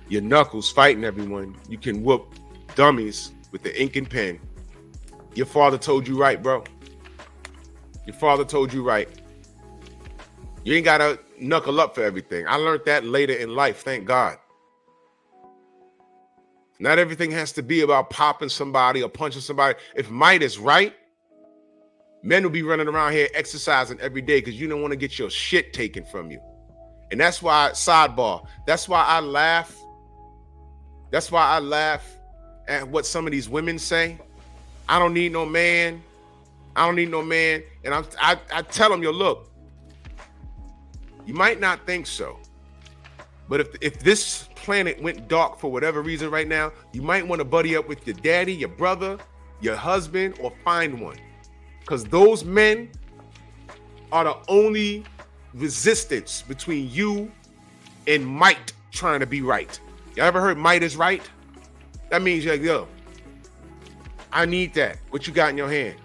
your knuckles fighting everyone. You can whoop dummies with the ink and pen. Your father told you right, bro. Your father told you right. You ain't gotta knuckle up for everything. I learned that later in life, thank God. Not everything has to be about popping somebody or punching somebody. If might is right, men will be running around here exercising every day because you don't want to get your shit taken from you. And that's why, sidebar, that's why I laugh. That's why I laugh at what some of these women say. I don't need no man. I don't need no man. And I tell them, yo, look, you might not think so. But if this planet went dark for whatever reason right now, you might want to buddy up with your daddy, your brother, your husband, or find one. Because those men are the only resistance between you and might trying to be right. Y'all ever heard might is right? That means you're like, yo, I need that. What you got in your hand?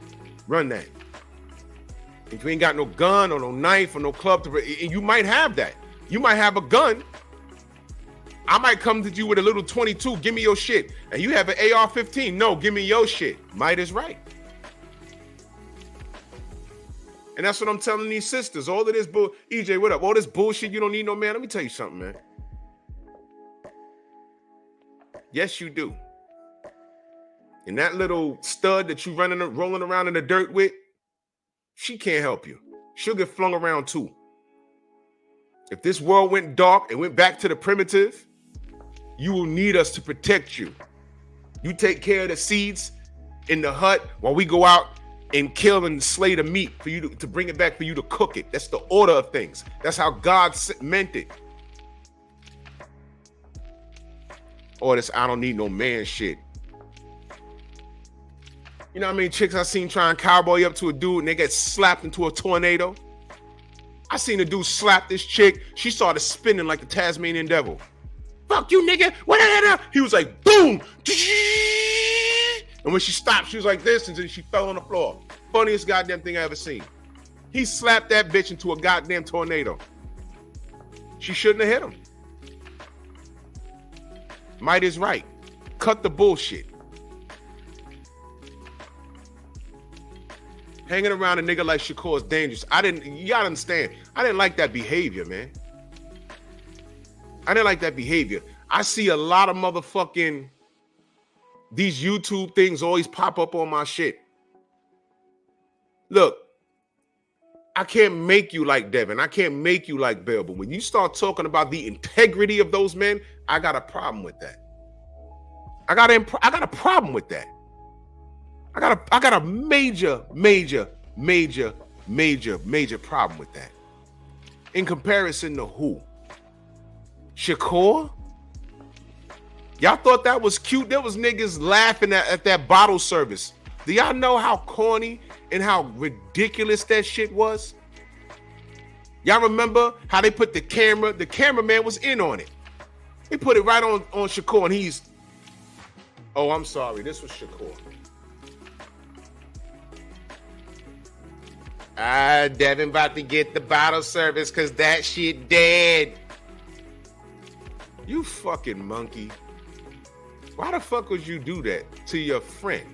Run that. If you ain't got no gun or no knife or no club, you might have that. You might have a gun. I might come to you with a little 22. Give me your shit. And you have an AR-15. No, give me your shit. Might is right. And that's what I'm telling these sisters. All of this EJ, what up? All this bullshit, you don't need no man. Let me tell you something, man. Yes, you do. And that little stud that you rolling around in the dirt with, she can't help you. She'll get flung around too. If this world went dark and went back to the primitive, you will need us to protect you. You take care of the seeds in the hut while we go out and kill and slay the meat for you to bring it back for you to cook it. That's the order of things. That's how God meant it. Or this I don't need no man shit. You know what I mean? Chicks I seen trying cowboy up to a dude and they get slapped into a tornado. I seen a dude slap this chick. She started spinning like the Tasmanian devil. Fuck you, nigga. What? He was like, boom. And when she stopped, she was like this, and then she fell on the floor. Funniest goddamn thing I ever seen. He slapped that bitch into a goddamn tornado. She shouldn't have hit him. Might is right. Cut the bullshit. Hanging around a nigga like Shakur is dangerous. You gotta understand, I didn't like that behavior, man. I didn't like that behavior. I see a lot of motherfucking, these YouTube things always pop up on my shit. Look, I can't make you like Devin. I can't make you like Bill. But when you start talking about the integrity of those men, I got a problem with that. I got a problem with that. I got a major problem with that. In comparison to who? Shakur? Y'all thought that was cute? There was niggas laughing at that bottle service. Do y'all know how corny and how ridiculous that shit was? Y'all remember how they put the cameraman was in on it. They put it right on Shakur and he's, oh, I'm sorry, this was Shakur. Devin about to get the bottle service because that shit dead. You fucking monkey. Why the fuck would you do that to your friend?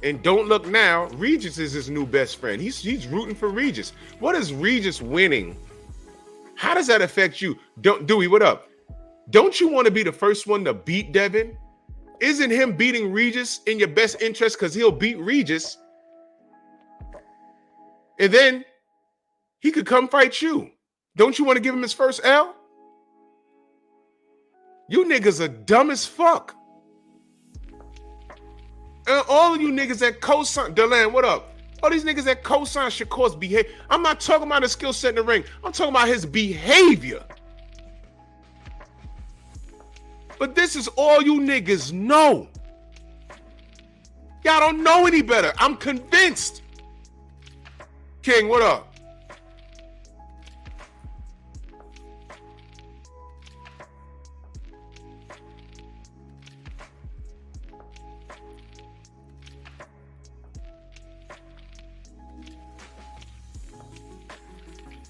And don't look now, Regis is his new best friend. He's rooting for Regis. What is Regis winning? How does that affect you? Dewey, what up? Don't you want to be the first one to beat Devin? Isn't him beating Regis in your best interest because he'll beat Regis? And then he could come fight you. Don't you want to give him his first L? You niggas are dumb as fuck. And all of you niggas that co-sign, Delan, what up? All these niggas that co-sign Shakur's behavior. I'm not talking about his skill set in the ring. I'm talking about his behavior. But this is all you niggas know. Y'all don't know any better. I'm convinced. King, what up?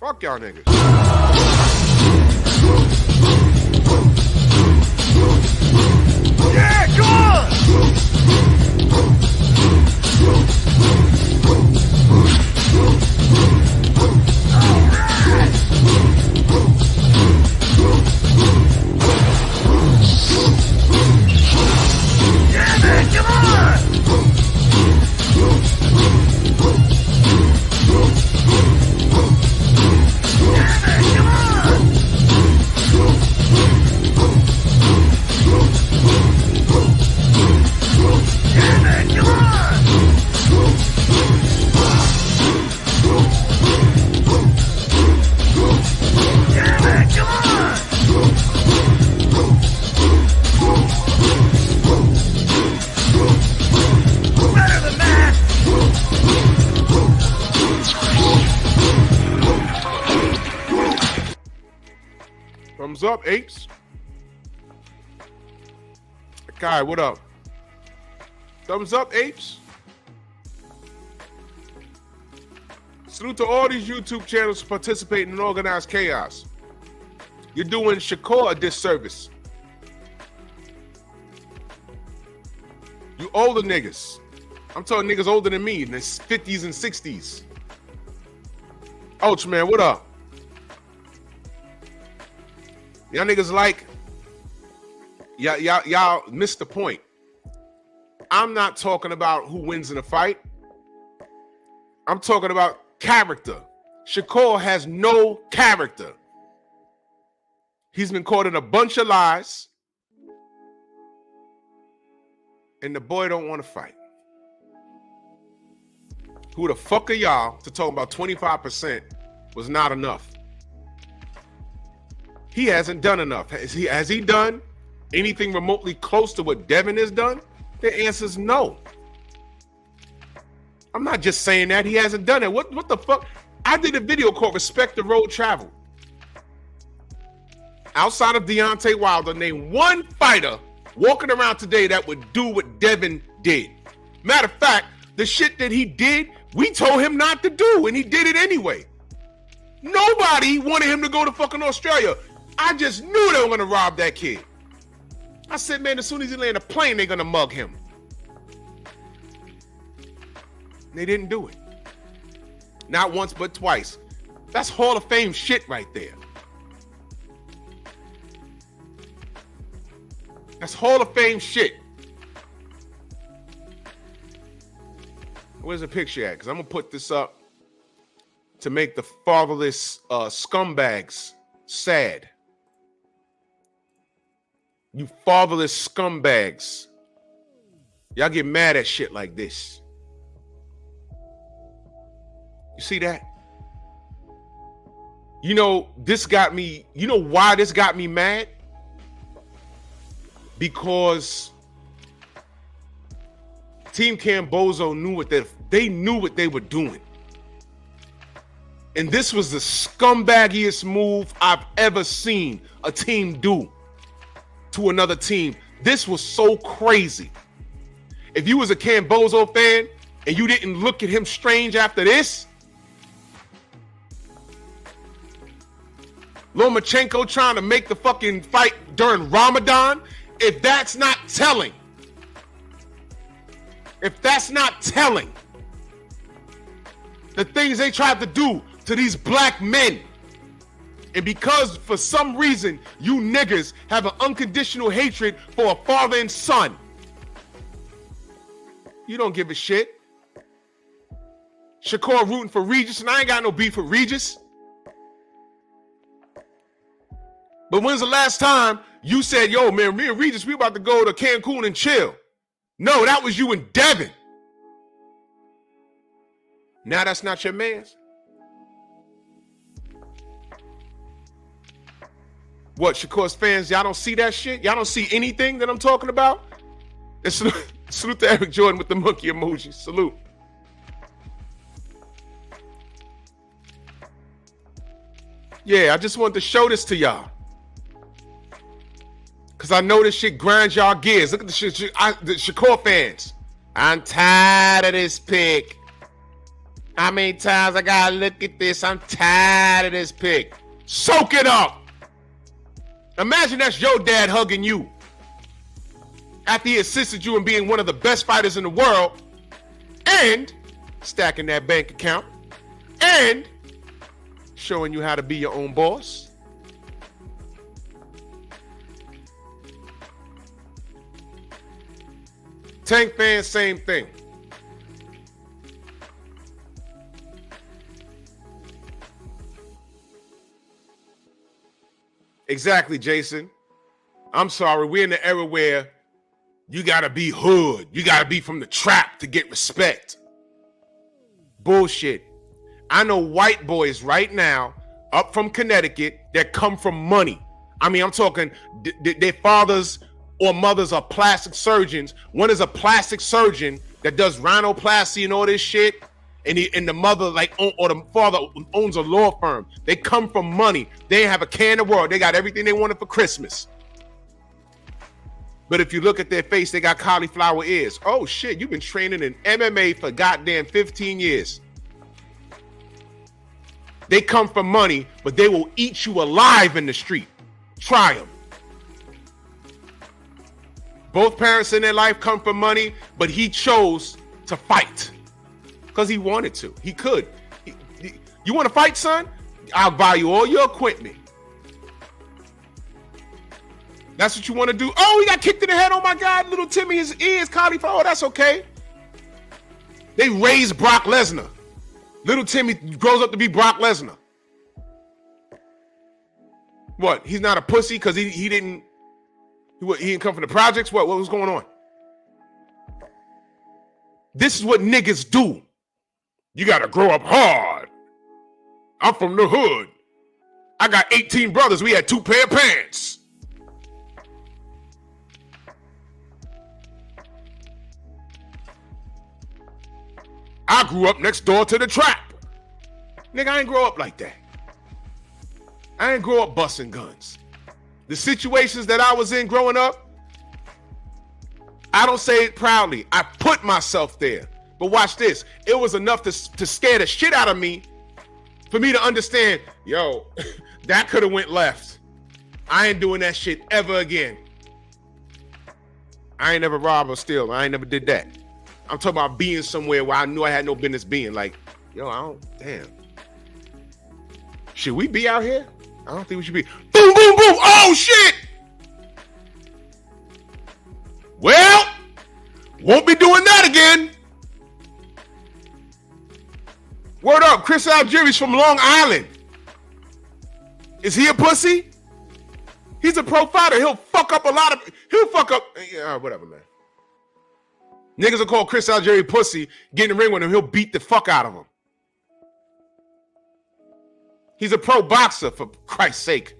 Fuck y'all niggas. Yeah, come on! Yeah, man, come on! Thumbs up, apes. Kai, what up? Thumbs up, apes. Salute to all these YouTube channels participating in organized chaos. You're doing Shakur a disservice. You older niggas. I'm talking niggas older than me in the 50s and 60s. Ouch, man, what up? Y'all niggas like, y'all missed the point. I'm not talking about who wins in a fight. I'm talking about character. Shakur has no character. He's been caught in a bunch of lies. And the boy don't want to fight. Who the fuck are y'all to talk about 25% was not enough? He hasn't done enough. Has he done anything remotely close to what Devin has done? The answer is no. I'm not just saying that. He hasn't done it. What the fuck? I did a video called Respect the Road Travel. Outside of Deontay Wilder, name one fighter walking around today that would do what Devin did. Matter of fact, the shit that he did, we told him not to do, and he did it anyway. Nobody wanted him to go to fucking Australia. I just knew they were gonna rob that kid. I said, man, as soon as he land a plane, they're gonna mug him. They didn't do it. Not once, but twice. That's Hall of Fame shit right there. That's Hall of Fame shit. Where's the picture at? Because I'm going to put this up to make the fatherless scumbags sad. You fatherless scumbags. Y'all get mad at shit like this. You see that? You know, this got me, you know why this got me mad? Because Team Cambozo knew what they knew what they were doing. And this was the scumbaggiest move I've ever seen a team do to another team. This was so crazy. If you was a Cambozo fan and you didn't look at him strange after this, Lomachenko trying to make the fucking fight during Ramadan, if that's not telling, the things they tried to do to these black men, and because for some reason you niggas have an unconditional hatred for a father and son, you don't give a shit. Shakur rooting for Regis, and I ain't got no beef with Regis. But when's the last time you said, yo, man, me and Regis, we about to go to Cancun and chill? No, that was you and Devin. Now that's not your man's. What, Shakur's fans, y'all don't see that shit? Y'all don't see anything that I'm talking about? And salute to Eric Jordan with the monkey emoji. Salute. Yeah, I just wanted to show this to y'all. Because I know this shit grinds y'all gears. Look at the shit, the Shakur fans. I'm tired of this pick. How many times I gotta look at this? I'm tired of this pick. Soak it up. Imagine that's your dad hugging you after he assisted you in being one of the best fighters in the world and stacking that bank account and showing you how to be your own boss. Tank fans, same thing. Exactly, Jason. I'm sorry. We're in the era where you gotta be hood. You gotta be from the trap to get respect. Bullshit. I know white boys right now up from Connecticut that come from money. I mean, I'm talking their fathers or mothers are plastic surgeons. One is a plastic surgeon that does rhinoplasty and all this shit. And the mother, like, or the father owns a law firm. They come from money. They have a can of world. They got everything they wanted for Christmas. But if you look at their face, they got cauliflower ears. Oh shit, you've been training in MMA for goddamn 15 years. They come from money, but they will eat you alive in the street. Try them. Both parents in their life come from money, but he chose to fight. Because he wanted to. He could. You want to fight, son? I'll buy you all your equipment. That's what you want to do? Oh, he got kicked in the head. Oh, my God. Little Timmy, his ears, cauliflower. Oh, that's okay. They raised Brock Lesnar. Little Timmy grows up to be Brock Lesnar. What? He's not a pussy because he didn't come from the projects? What was going on? This is what niggas do. You got to grow up hard. I'm from the hood. I got 18 brothers. We had 2 pair of pants. I grew up next door to the trap. Nigga, I ain't grow up like that. I ain't grow up busting guns. The situations that I was in growing up, I don't say it proudly. I put myself there. But watch this. It was enough to scare the shit out of me for me to understand, yo, that could have went left. I ain't doing that shit ever again. I ain't never robbed or steal. I ain't never did that. I'm talking about being somewhere where I knew I had no business being. Like, yo, damn. Should we be out here? I don't think we should be. Boom, boom, boom. Oh, shit. Well, won't be doing that again. Word up, Chris Algieri's from Long Island. Is he a pussy? He's a pro fighter. He'll fuck up. Yeah, whatever, man. Niggas will call Chris Algieri pussy, get in the ring with him, he'll beat the fuck out of him. He's a pro boxer, for Christ's sake.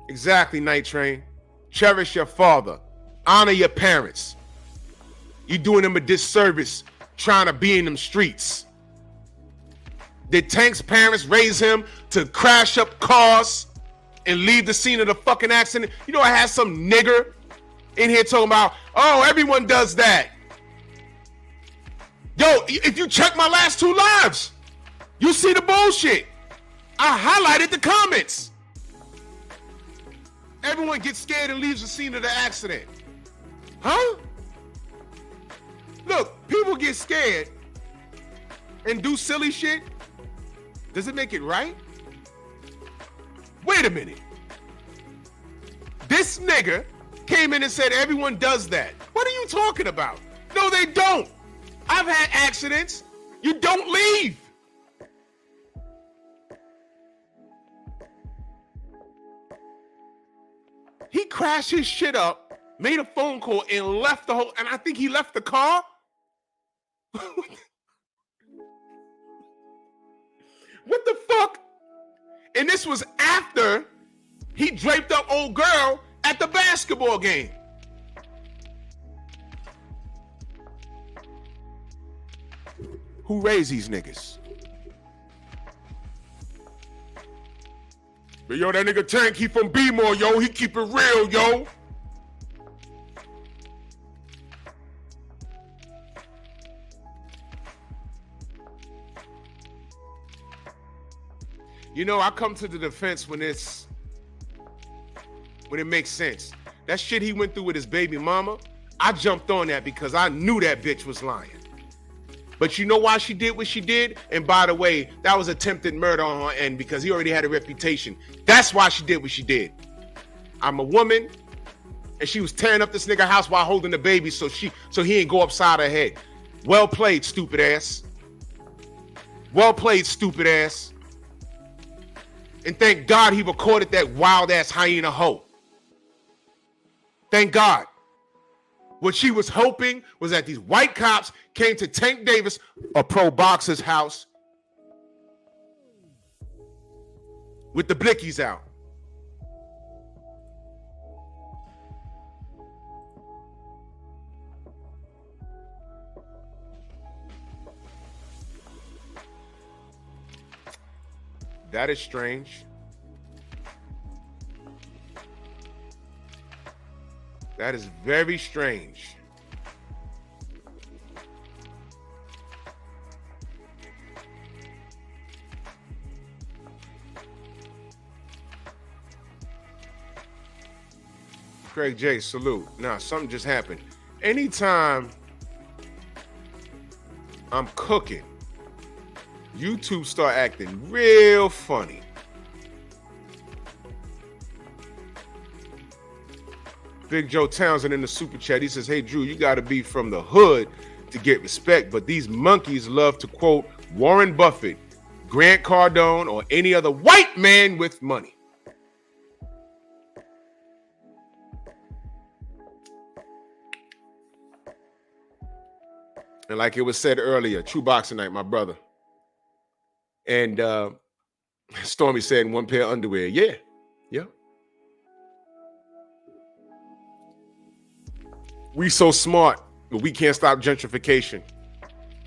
Exactly, Night Train. Cherish your father. Honor your parents. You're doing them a disservice trying to be in them streets. Did Tank's parents raise him to crash up cars and leave the scene of the fucking accident? You know, I had some nigger in here talking about, oh, everyone does that. Yo, if you check my last 2 lives, you see the bullshit. I highlighted the comments. Everyone gets scared and leaves the scene of the accident. Huh? Look, people get scared and do silly shit. Does it make it right? Wait a minute. This nigga came in and said everyone does that. What are you talking about? No, they don't. I've had accidents. You don't leave. He crashed his shit up, made a phone call, and left the whole, and I think he left the car. What the fuck? And this was after he draped up old girl at the basketball game. Who raised these niggas? But yo, that nigga Tank, he from B-More, yo. He keep it real, yo. You know, I come to the defense when it makes sense. That shit he went through with his baby mama, I jumped on that because I knew that bitch was lying. But you know why she did what she did? And by the way, that was attempted murder on her end because he already had a reputation. That's why she did what she did. I'm a woman, and she was tearing up this nigga house while holding the baby so he ain't go upside her head. Well played, stupid ass. Well played, stupid ass. And thank God he recorded that wild ass hyena hoe. Thank God. What she was hoping was that these white cops came to Tank Davis, a pro boxer's house, with the blickies out. That is strange. That is very strange. Craig J, salute. Nah, something just happened. Anytime I'm cooking, YouTube start acting real funny. Big Joe Townsend in the super chat, he says, hey Drew, you gotta be from the hood to get respect, but these monkeys love to quote Warren Buffett, Grant Cardone, or any other white man with money. And like it was said earlier, True Boxing Night, my brother. And Stormy said, one pair of underwear. Yeah. We so smart, but we can't stop gentrification.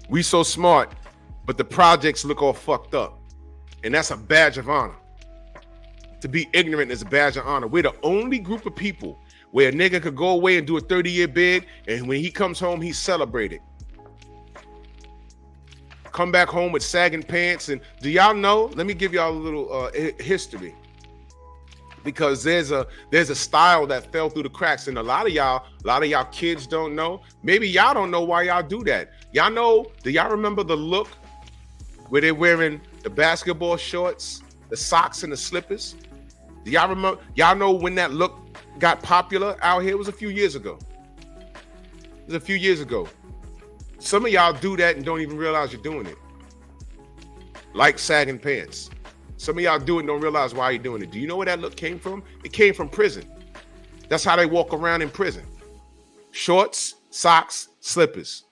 We so smart, but the projects look all fucked up. And that's a badge of honor. To be ignorant is a badge of honor. We're the only group of people where a nigga could go away and do a 30-year bid, and when he comes home, he's celebrated. Come back home with sagging pants. And do y'all know? Let me give y'all a little history. because there's a style that fell through the cracks, and a lot of y'all kids don't know. Maybe y'all don't know why y'all do that. Y'all know? Do y'all remember the look where they're wearing the basketball shorts, the socks, and the slippers? Do y'all remember? Y'all know when that look got popular out here? It was a few years ago. Some of y'all do that and don't even realize you're doing it. Like sagging pants. Some of y'all do it and don't realize why you're doing it. Do you know where that look came from? It came from prison. That's how they walk around in prison. Shorts, socks, slippers.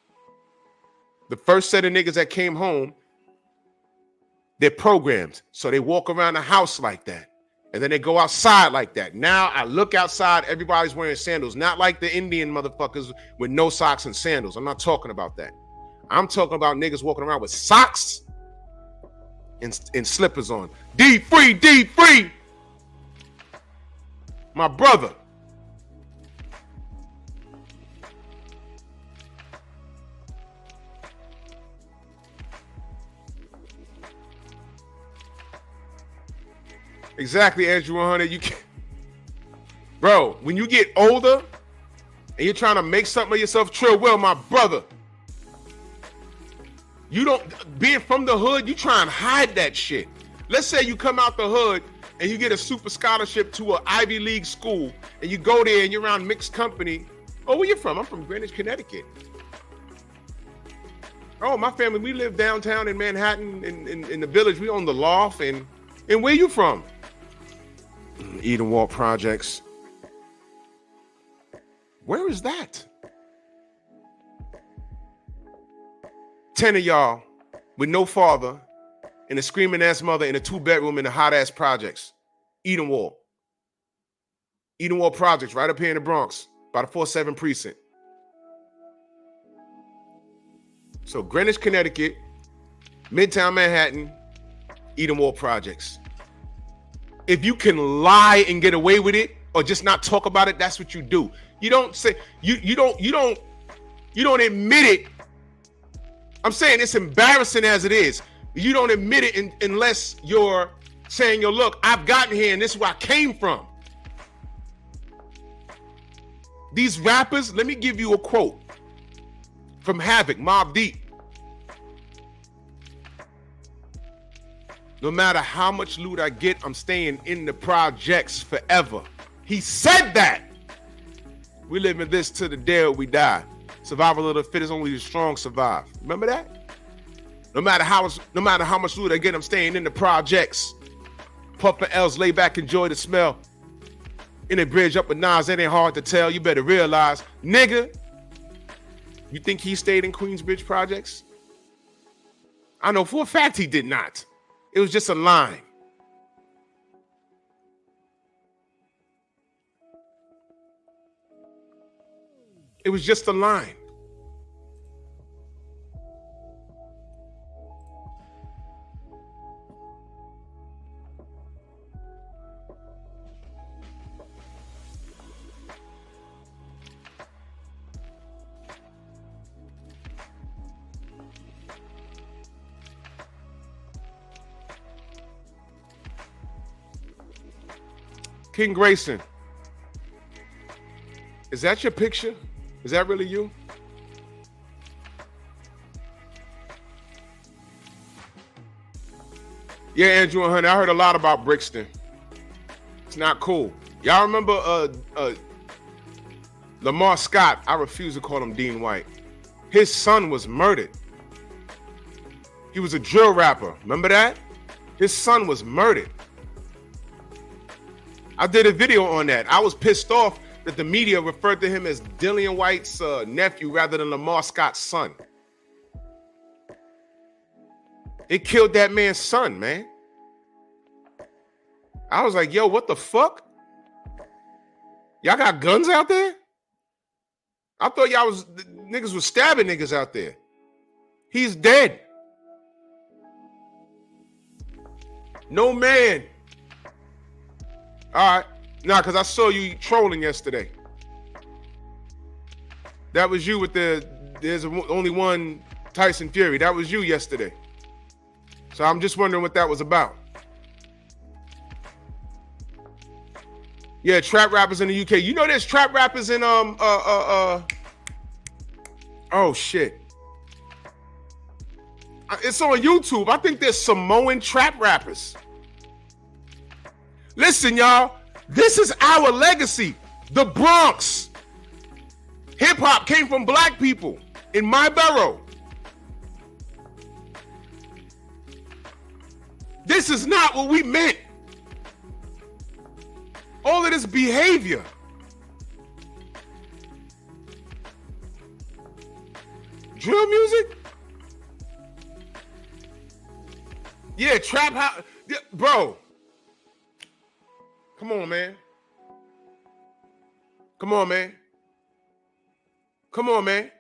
The first set of niggas that came home, they're programmed. So they walk around the house like that. And then they go outside like that. Now I look outside, everybody's wearing sandals. Not like the Indian motherfuckers with no socks and sandals. I'm not talking about that. I'm talking about niggas walking around with socks and slippers on. D free. My brother. Exactly, Andrew 100. You can, bro. When you get older and you're trying to make something of yourself, Trill Will, my brother. You don't, being from the hood, you try and hide that shit. Let's say you come out the hood and you get a super scholarship to an Ivy League school and you go there and you're around mixed company. Oh, where you from? I'm from Greenwich, Connecticut. Oh, my family, we live downtown in Manhattan in the village. We own the loft. And where you from? Edenwald Projects. Where is that? 10 of y'all with no father and a screaming ass mother in a 2-bedroom in the hot ass projects. Edenwald Projects right up here in the Bronx by the 4-7 precinct. So Greenwich, Connecticut, Midtown Manhattan, Edenwald Projects. If you can lie and get away with it or just not talk about it, that's what you do. You don't say you don't admit it. I'm saying it's embarrassing as it is. You don't admit it unless you're saying, yo, look, I've gotten here and this is where I came from. These rappers, let me give you a quote from Havoc, Mobb Deep. No matter how much loot I get, I'm staying in the projects forever. He said that. We live in this to the day we die. Survival of the fittest, only the strong survive. Remember that? No matter how much loot I get, I'm staying in the projects. Puffin' L's, lay back, enjoy the smell. In a bridge up with Nas, that ain't hard to tell. You better realize, nigga, you think he stayed in Queensbridge Projects? I know for a fact he did not. It was just a line. It was just a line. King Grayson, is that your picture? Is that really you? Yeah, Andrew and Honey, I heard a lot about Brixton. It's not cool. Y'all remember Lamar Scott? I refuse to call him Dean White. His son was murdered. He was a drill rapper. Remember that? His son was murdered. I did a video on that. I was pissed off that the media referred to him as Dillian White's nephew rather than Lamar Scott's son. It killed that man's son, man. I was like, yo, what the fuck? Y'all got guns out there? I thought niggas was stabbing niggas out there. He's dead. No man. All right. Nah, because I saw you trolling yesterday. That was you with there's only one Tyson Fury. That was you yesterday. So I'm just wondering what that was about. Yeah, trap rappers in the UK. You know, there's trap rappers in oh shit. It's on YouTube. I think there's Samoan trap rappers. Listen, y'all. This is our legacy. The Bronx. Hip hop came from black people in my borough. This is not what we meant. All of this behavior. Drill music? Yeah, trap house. Yeah, bro. Come on, man. Come on, man. Come on, man.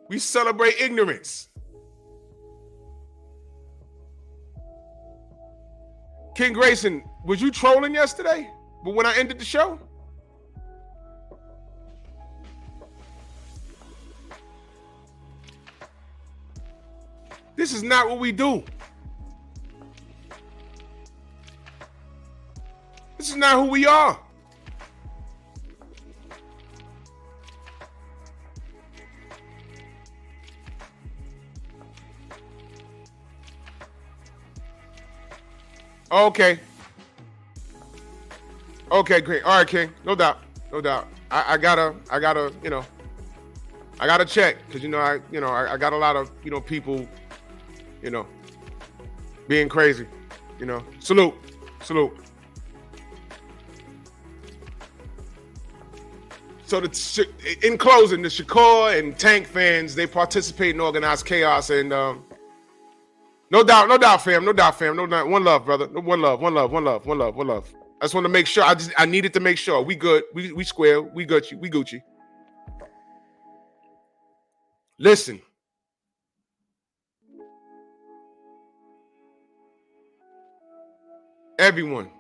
We celebrate ignorance. King Grayson, was you trolling yesterday? But when I ended the show? This is not what we do. This is not who we are. Okay. Okay, great. All right, King. No doubt. No doubt. I gotta, you know, I gotta check because I got a lot of people, being crazy. Salute. So in closing, the Shakur and Tank fans, they participate in organized chaos and no doubt, fam. No doubt. One love, brother. One love. I just want to make sure. I needed to make sure. We good. We square. We Gucci. We Gucci. Listen. Everyone,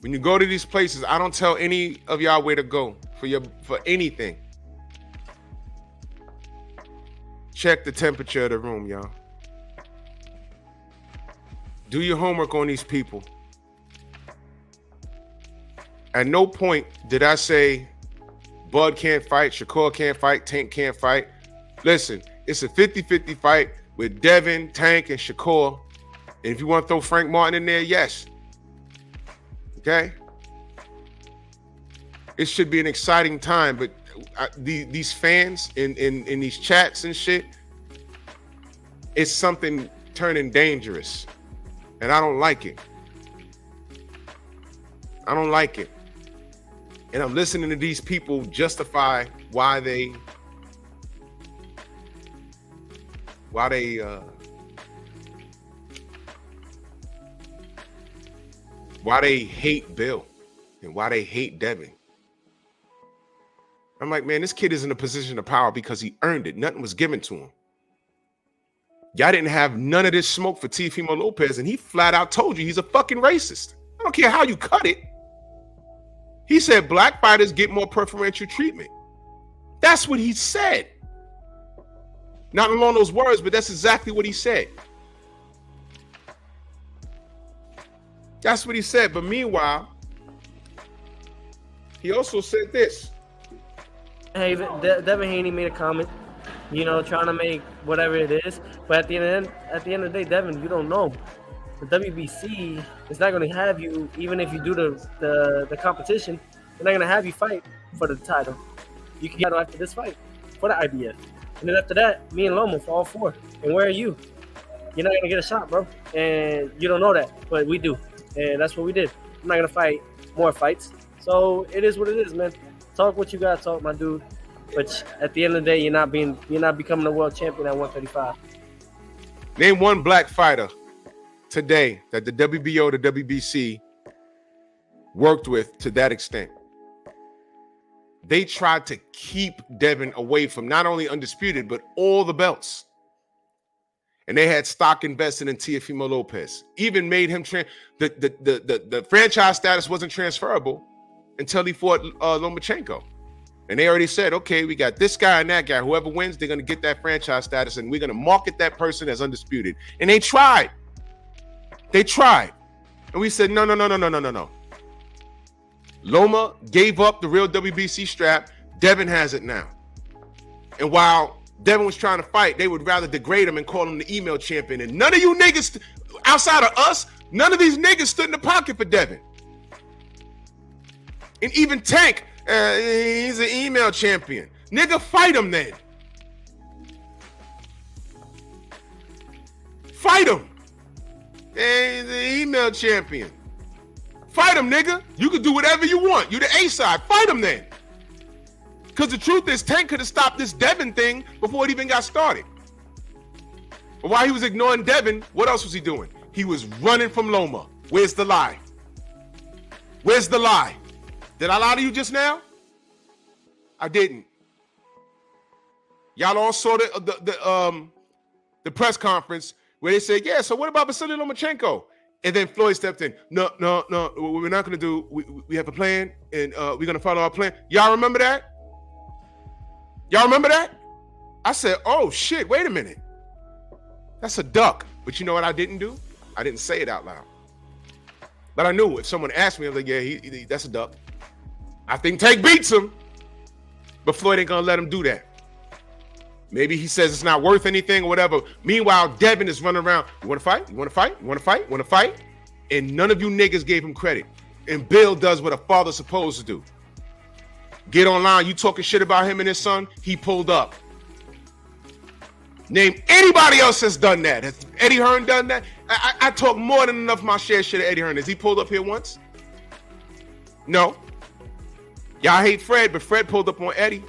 when you go to these places, I don't tell any of y'all where to go for anything. Check the temperature of the room, y'all. Do your homework on these people. At no point did I say Bud can't fight, Shakur can't fight, Tank can't fight. Listen, it's a 50-50 fight with Devin, Tank, and Shakur. And if you want to throw Frank Martin in there, yes. Okay? It should be an exciting time, but these fans in these chats and shit, it's something turning dangerous. And I don't like it. I don't like it. And I'm listening to these people justify why they hate Bill and why they hate Devin. I'm like, man, this kid is in a position of power because he earned it. Nothing was given to him. Y'all didn't have none of this smoke for Teofimo Lopez, and he flat out told you he's a fucking racist. I don't care how you cut it. He said black fighters get more preferential treatment. That's what he said. Not along those words, but that's exactly what he said. That's what he said. But meanwhile, he also said this. Hey, Devin Haney made a comment, trying to make whatever it is. But at the end of the day, Devin, you don't know. The WBC is not going to have you, even if you do the competition, they're not going to have you fight for the title. You can get after this fight for the IBF. And then after that, me and Lomo for all four. And where are you? You're not going to get a shot, bro. And you don't know that, but we do. And that's what we did. I'm not going to fight more fights. So it is what it is, man. Talk what you got to talk, my dude. But at the end of the day, you're not becoming a world champion at 135. Name one black fighter today that the WBO, the WBC worked with to that extent. They tried to keep Devin away from not only undisputed, but all the belts. And they had stock invested in Teofimo Lopez. Even made him the franchise status wasn't transferable until he fought Lomachenko. And they already said, okay, we got this guy and that guy. Whoever wins, they're going to get that franchise status, and we're going to market that person as undisputed. And they tried. And we said, no. Loma gave up the real WBC strap. Devin has it now. And while Devin was trying to fight, they would rather degrade him and call him the email champion. And none of you niggas, outside of us, none of these niggas stood in the pocket for Devin. And even Tank, he's an email champion. Nigga, fight him then. Fight him. He's an email champion. Fight him, nigga. You can do whatever you want. You the A-side. Fight him then. Because the truth is, Tank could have stopped this Devin thing before it even got started. But while he was ignoring Devin, what else was he doing? He was running from Loma. Where's the lie? Where's the lie? Did I lie to you just now? I didn't. Y'all all saw the press conference where they said, yeah, so what about Vasily Lomachenko? And then Floyd stepped in. No, we're not going to do, we have a plan, and we're going to follow our plan. Y'all remember that? Y'all remember that? I said, oh, shit, wait a minute. That's a duck. But you know what I didn't do? I didn't say it out loud. But I knew if someone asked me, I was like, yeah, that's a duck. I think Tank beats him. But Floyd ain't going to let him do that. Maybe he says it's not worth anything or whatever. Meanwhile, Devin is running around. You want to fight? You want to fight? You want to fight? You want to fight? And none of you niggas gave him credit. And Bill does what a father's supposed to do. Get online. You talking shit about him and his son? He pulled up. Name anybody else that's done that. Has Eddie Hearn done that? I talk more than enough of my share shit of Eddie Hearn. Has he pulled up here once? No. Y'all hate Fred, but Fred pulled up on Eddie.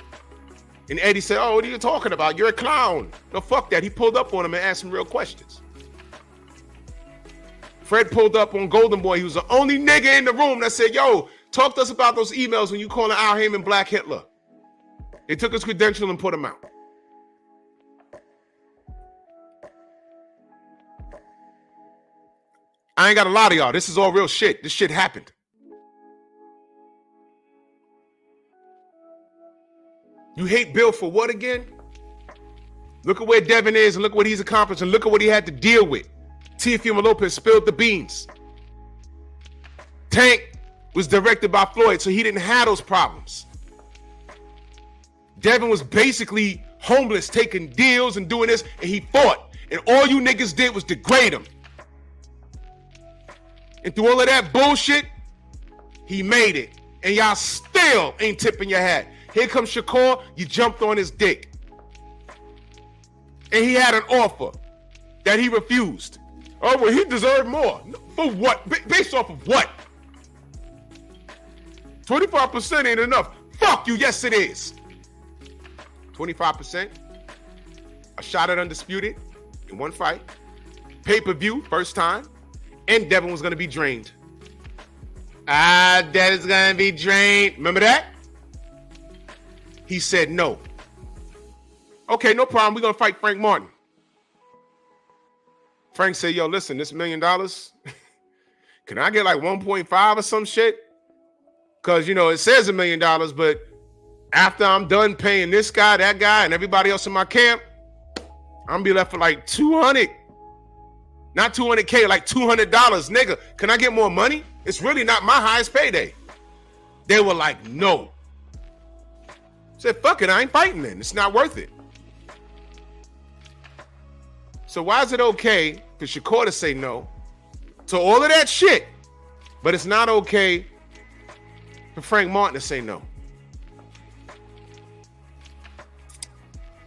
And Eddie said, oh, what are you talking about? You're a clown. No, fuck that. He pulled up on him and asked him real questions. Fred pulled up on Golden Boy. He was the only nigga in the room that said, yo, talk to us about those emails when you calling Al Heyman Black Hitler. They took his credential and put him out. I ain't got a lot of y'all. This is all real shit. This shit happened. You hate Bill for what again? Look at where Devin is and look what he's accomplished and look at what he had to deal with. Teofimo Lopez spilled the beans. Tank was directed by Floyd, so he didn't have those problems. Devin was basically homeless, taking deals and doing this, and he fought. And all you niggas did was degrade him. And through all of that bullshit, he made it. And y'all still ain't tipping your hat. Here comes Shakur, you jumped on his dick. And he had an offer that he refused. Oh, well, he deserved more. For what? Based off of what? 25% ain't enough. Fuck you, yes it is. 25%. A shot at Undisputed in one fight. Pay-per-view, first time. And Devin was going to be drained. Devin's going to be drained. Remember that? He said no. Okay, no problem. We're going to fight Frank Martin. Frank said, yo, listen, this $1 million, can I get like 1.5 or some shit? Because, you know, it says $1 million, but after I'm done paying this guy, that guy, and everybody else in my camp, I'm going to be left for like 200. Not 200K, like $200. Nigga, can I get more money? It's really not my highest payday. They were like, no. Said, fuck it, I ain't fighting then. It's not worth it. So why is it okay for Shakur to say no to all of that shit, but it's not okay for Frank Martin to say no?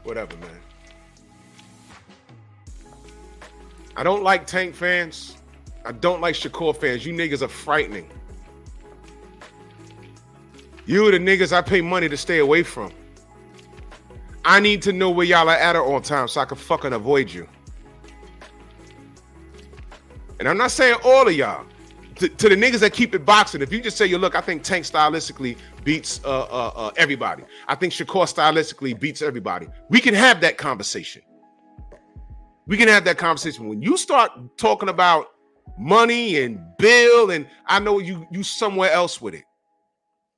Whatever, man. I don't like Tank fans. I don't like Shakur fans. You niggas are frightening. You are the niggas I pay money to stay away from. I need to know where y'all are at all times so I can fucking avoid you. And I'm not saying all of y'all. To the niggas that keep it boxing, if you just say, yo, look, I think Tank stylistically beats everybody. I think Shakur stylistically beats everybody. We can have that conversation. We can have that conversation. When you start talking about money and bill, and I know you somewhere else with it.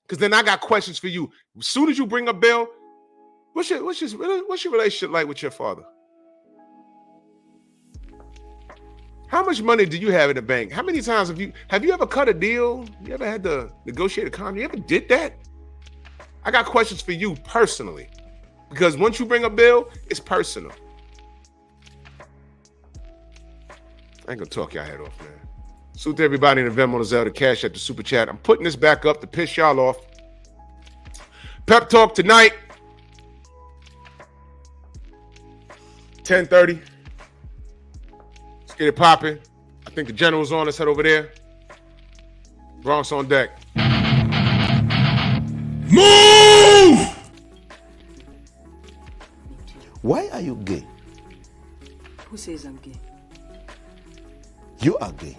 Because then I got questions for you. As soon as you bring up Bill, what's your relationship like with your father? How much money do you have in the bank? How many times have you ever cut a deal? You ever had to negotiate a contract? You ever did that? I got questions for you personally. Because once you bring a bill, it's personal. I ain't gonna talk y'all head off, man. Salute to everybody in the Venmo, the Zelda, Cash at the Super Chat. I'm putting this back up to piss y'all off. Pep Talk tonight, 10:30. Let's get it popping. I think the general's on. Let's head over there. Bronx on deck. Move! Why are you gay? Who says I'm gay? You are gay.